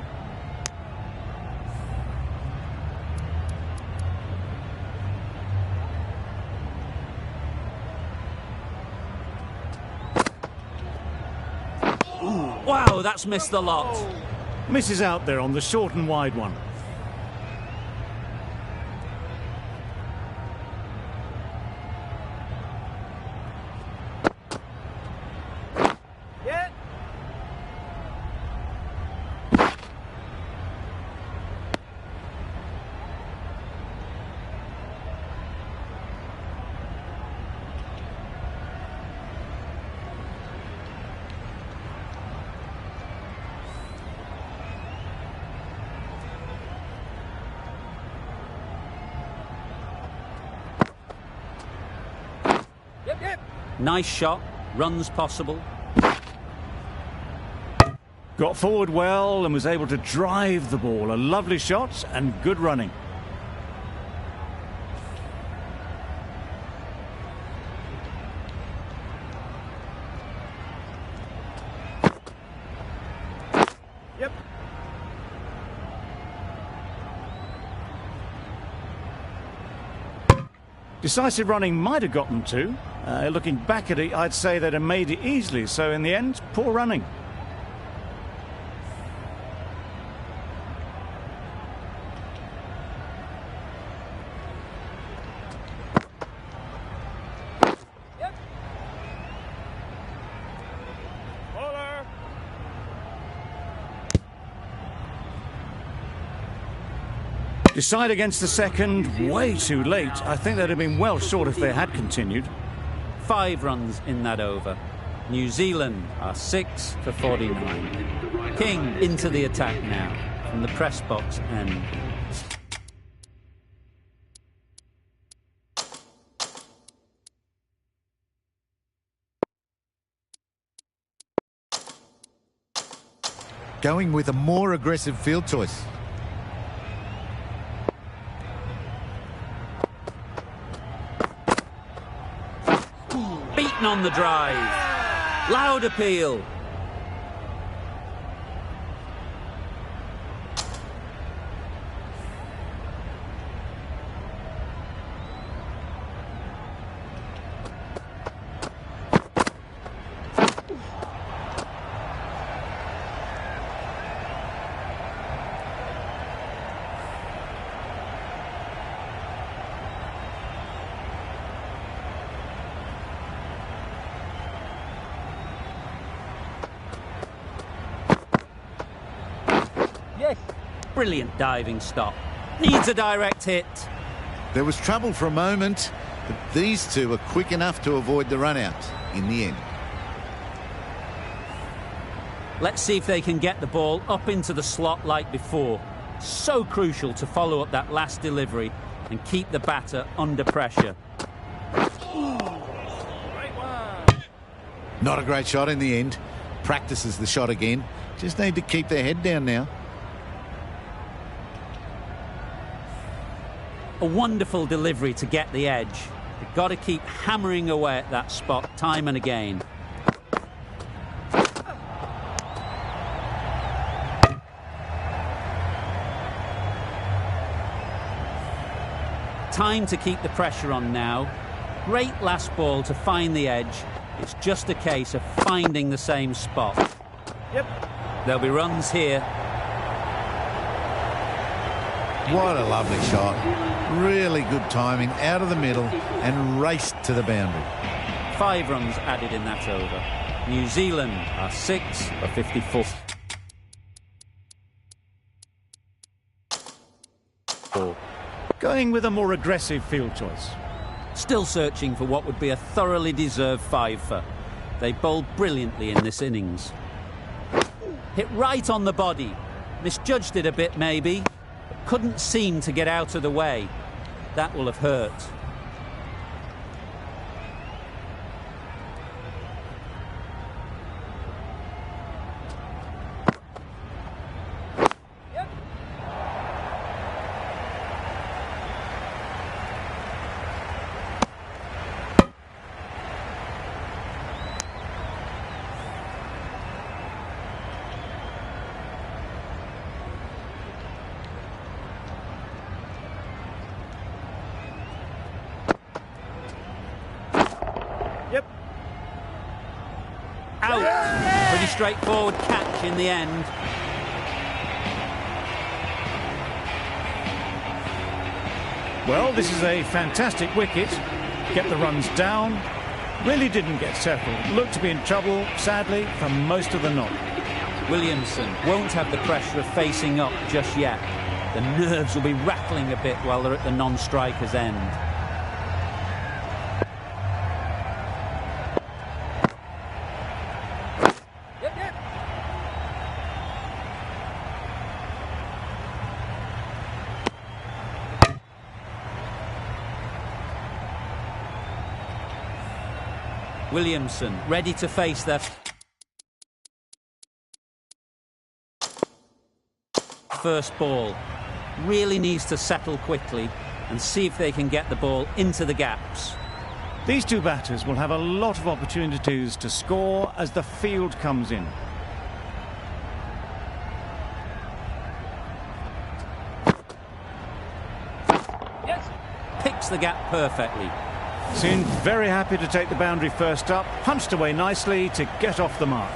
Wow, that's missed the lot. Misses out there on the short and wide one. Yeah. Yep, yep. Nice shot. Runs possible. Got forward well and was able to drive the ball. A lovely shot and good running. Yep. Decisive running might have got them to. Looking back at it, I'd say they'd have made it easily. So in the end, poor running. Yep. Bowler. Decide against the second, way too late. I think they'd have been well short if they had continued. 5 runs in that over. New Zealand are 6 for 49. King into the attack now from the press box end. Going with a more aggressive field choice. Beaten on the drive. Loud appeal. Yes. Brilliant diving stop. Needs a direct hit. There was trouble for a moment, but these two were quick enough to avoid the run-out in the end. Let's see if they can get the ball up into the slot like before. So crucial to follow up that last delivery and keep the batter under pressure. Right one. Not a great shot in the end. Practices the shot again. Just need to keep their head down now. A wonderful delivery to get the edge. They've got to keep hammering away at that spot time and again. Time to keep the pressure on now. Great last ball to find the edge. It's just a case of finding the same spot. Yep. There'll be runs here. What a lovely shot. Really good timing, out of the middle and raced to the boundary. 5 runs added in that over. New Zealand are 6 for 54. Going with a more aggressive field choice. Still searching for what would be a thoroughly deserved 5-for. They bowled brilliantly in this innings. Hit right on the body. Misjudged it a bit maybe, but couldn't seem to get out of the way. That will have hurt. straightforward catch in the end. Well, this is a fantastic wicket. Kept the runs down. Really didn't get settled. Looked to be in trouble, sadly, for most of the knock. Williamson won't have the pressure of facing up just yet. The nerves will be rattling a bit while they're at the non-striker's end. Yep, yep. Williamson ready to face their first ball. Really needs to settle quickly and see if they can get the ball into the gaps. These two batters will have a lot of opportunities to score as the field comes in. Yes. Picks the gap perfectly. Seemed very happy to take the boundary first up, punched away nicely to get off the mark.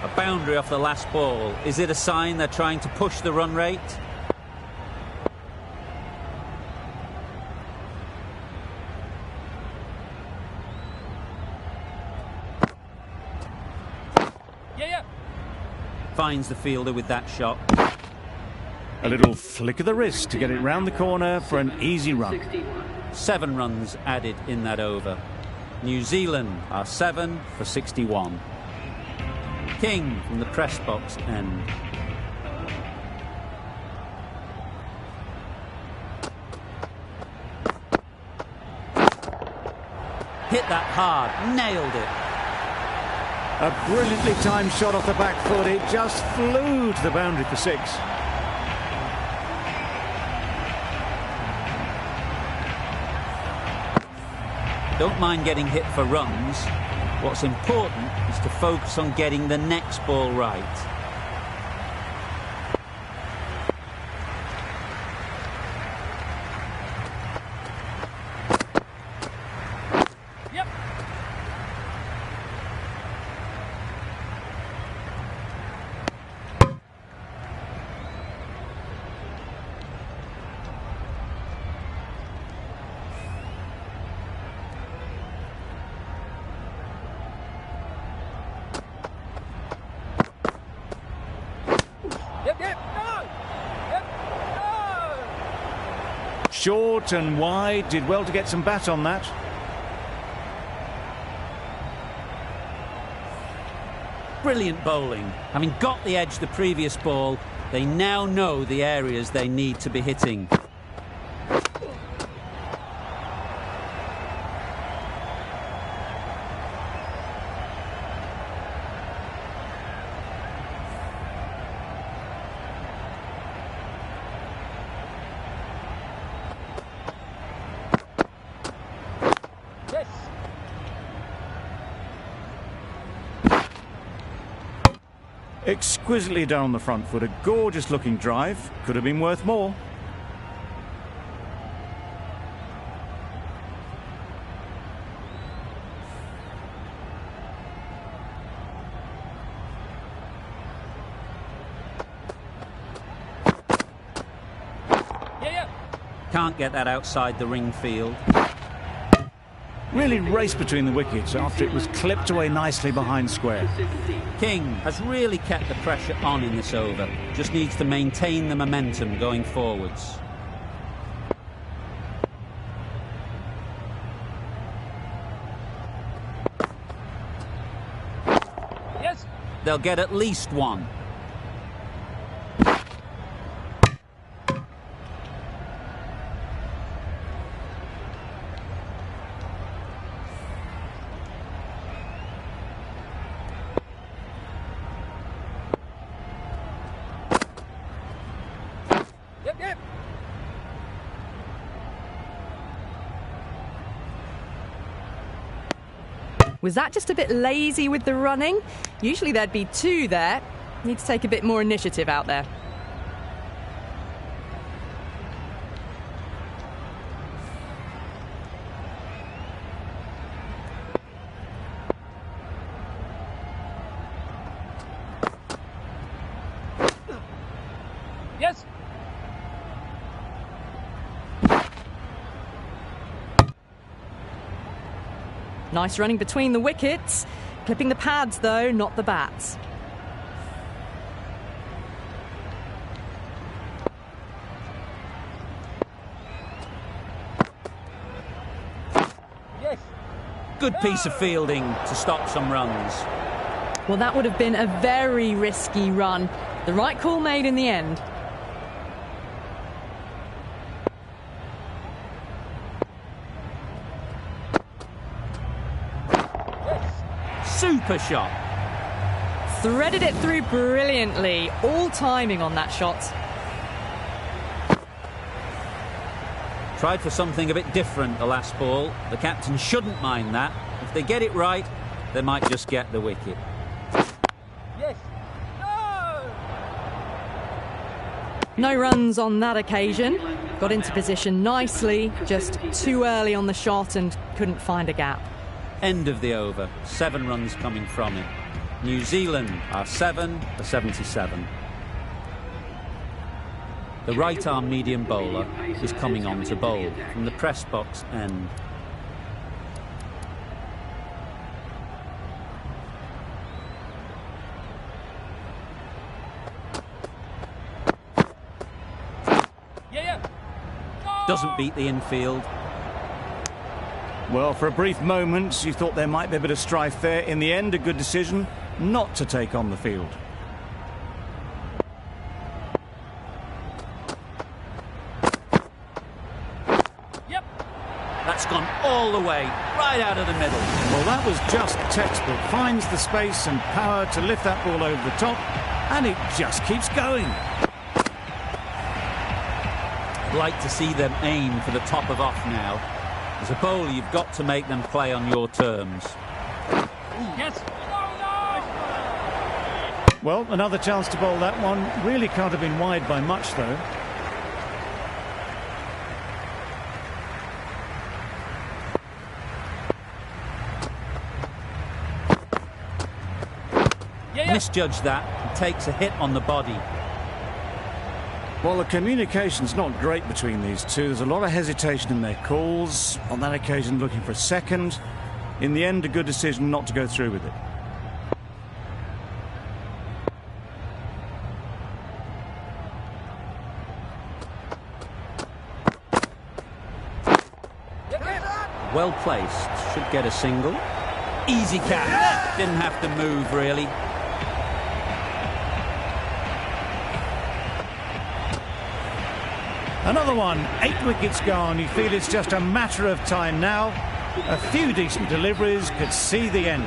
A boundary off the last ball. Is it a sign they're trying to push the run rate? Yeah, yeah. Finds the fielder with that shot. A little flick of the wrist to get it round the corner for an easy run. 7 runs added in that over. New Zealand are 7 for 61. King from the press box end. Hit that hard, nailed it. A brilliantly timed shot off the back foot. It just flew to the boundary for 6. Don't mind getting hit for runs. What's important is to focus on getting the next ball right. Yep. Yep, yep. No. Yep. No. Short and wide, did well to get some bat on that. Brilliant bowling. Having got the edge the previous ball, they now know the areas they need to be hitting. Yes. Exquisitely down the front foot. A gorgeous looking drive. Could have been worth more. Yeah, yeah. Can't get that outside the ring field. Really raced between the wickets after it was clipped away nicely behind square. King has really kept the pressure on in this over. Just needs to maintain the momentum going forwards. Yes. They'll get at least one. Yep, yep. Was that just a bit lazy with the running? Usually there'd be 2 there. Need to take a bit more initiative out there. Nice running between the wickets. Clipping the pads, though, not the bats. Yes. Good piece of fielding to stop some runs. Well, that would have been a very risky run. The right call made in the end. Super shot. Threaded it through brilliantly. All timing on that shot. Tried for something a bit different the last ball. The captain shouldn't mind that. If they get it right, they might just get the wicket. Yes. No! No runs on that occasion. Got into position nicely, just too early on the shot and couldn't find a gap. End of the over. 7 runs coming from it. New Zealand are 7 for 77. The right-arm medium bowler is coming on to bowl from the press box end. Yeah. Doesn't beat the infield. Well, for a brief moment, you thought there might be a bit of strife there. In the end, a good decision not to take on the field. Yep. That's gone all the way, right out of the middle. Well, that was just textbook. Finds the space and power to lift that ball over the top, and it just keeps going. I'd like to see them aim for the top of off now. As a bowler, you've got to make them play on your terms. Yes. Well, another chance to bowl that one. Really can't have been wide by much, though. Misjudged that and takes a hit on the body. Well, the communication's not great between these two. There's a lot of hesitation in their calls. On that occasion, looking for a second. In the end, a good decision not to go through with it. Well placed. Should get a single. Easy catch. Didn't have to move, really. Another one, 8 wickets gone. You feel it's just a matter of time now. A few decent deliveries could see the end.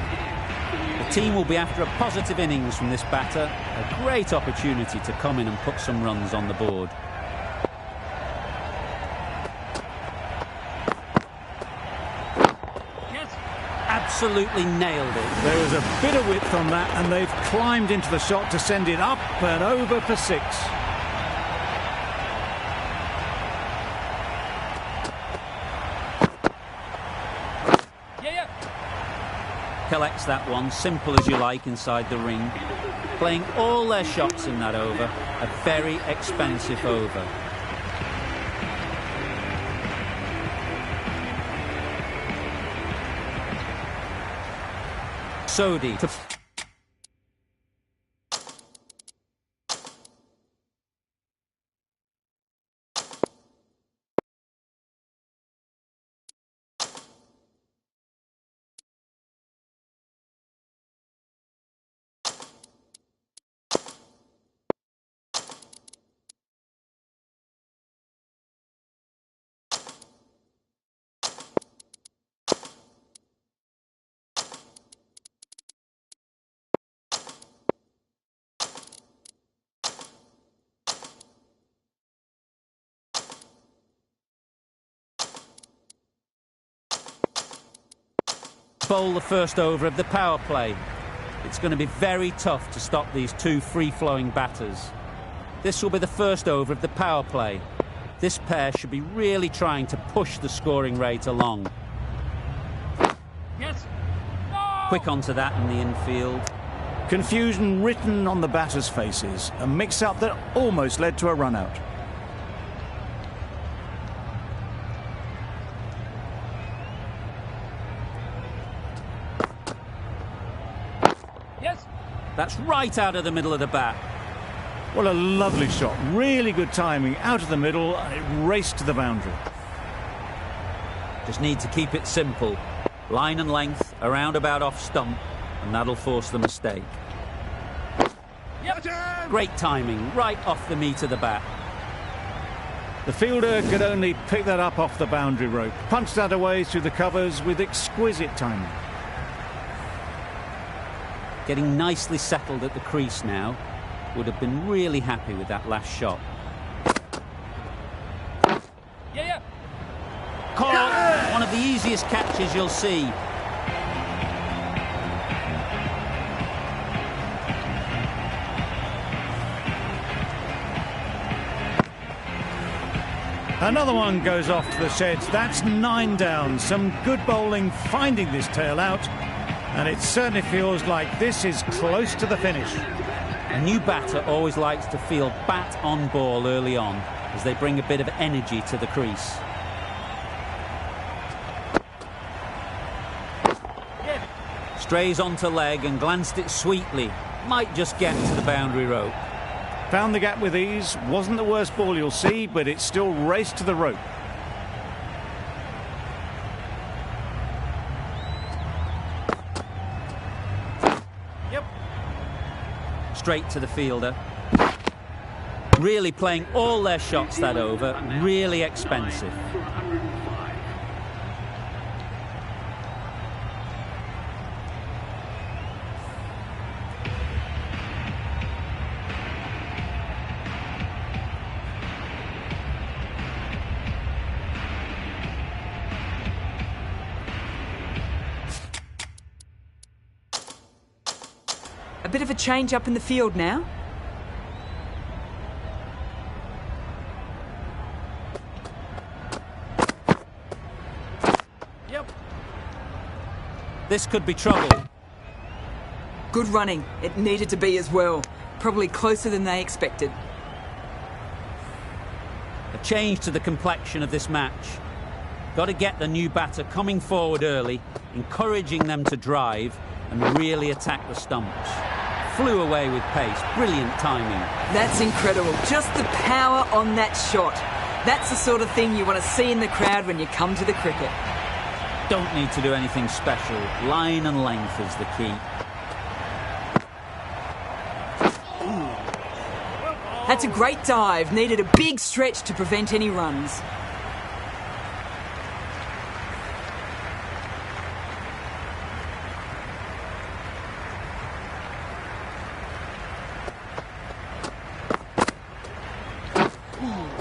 The team will be after a positive innings from this batter. A great opportunity to come in and put some runs on the board. Yes. Absolutely nailed it. There was a bit of width on that, and they've climbed into the shot to send it up and over for 6. Collects that one, simple as you like, inside the ring. Playing all their shots in that over. A very expensive over. Sodhi to... bowl the first over of the power play. It's going to be very tough to stop these two free-flowing batters. This will be the first over of the power play. This pair should be really trying to push the scoring rate along. Yes. No! Quick onto that in the infield. Confusion written on the batters' faces. A mix-up that almost led to a run-out. That's right out of the middle of the bat. Well, a lovely shot. Really good timing. Out of the middle, and it raced to the boundary. Just need to keep it simple. Line and length, around about off stump, and that'll force the mistake. Yep. Great timing, right off the meat of the bat. The fielder could only pick that up off the boundary rope. Punched that away through the covers with exquisite timing. Getting nicely settled at the crease now. Would have been really happy with that last shot. Yeah. Caught! One of the easiest catches you'll see. Another one goes off to the sheds. That's 9 down. Some good bowling finding this tail out. And it certainly feels like this is close to the finish. A new batter always likes to feel bat on ball early on as they bring a bit of energy to the crease. Strays onto leg and glanced it sweetly. Might just get to the boundary rope. Found the gap with ease. Wasn't the worst ball you'll see, but it still raced to the rope. Yep. Straight to the fielder. Really playing all their shots that over. Really expensive. A bit of a change up in the field now. Yep. This could be trouble. Good running. It needed to be as well. Probably closer than they expected. A change to the complexion of this match. Got to get the new batter coming forward early, encouraging them to drive and really attack the stumps. Flew away with pace. Brilliant timing. That's incredible. Just the power on that shot. That's the sort of thing you want to see in the crowd when you come to the cricket. Don't need to do anything special. Line and length is the key. That's a great dive. Needed a big stretch to prevent any runs.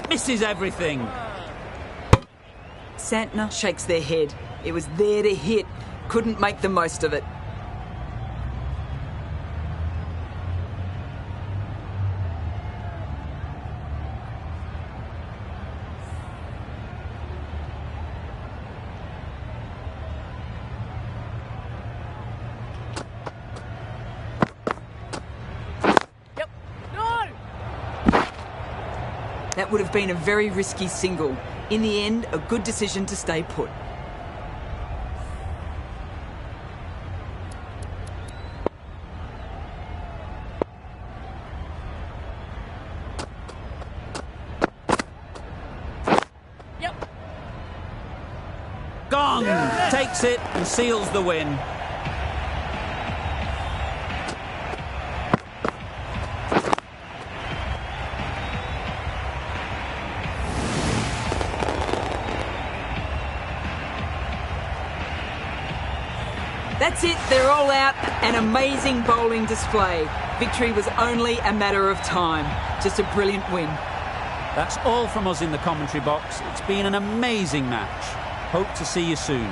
Misses everything. Santner shakes their head. It was there to hit. Couldn't make the most of it. Yep. No! That would have been a very risky single. In the end, a good decision to stay put. Yep. Gone! Takes it and seals the win. That's it, they're all out. An amazing bowling display. Victory was only a matter of time. Just a brilliant win. That's all from us in the commentary box. It's been an amazing match. Hope to see you soon.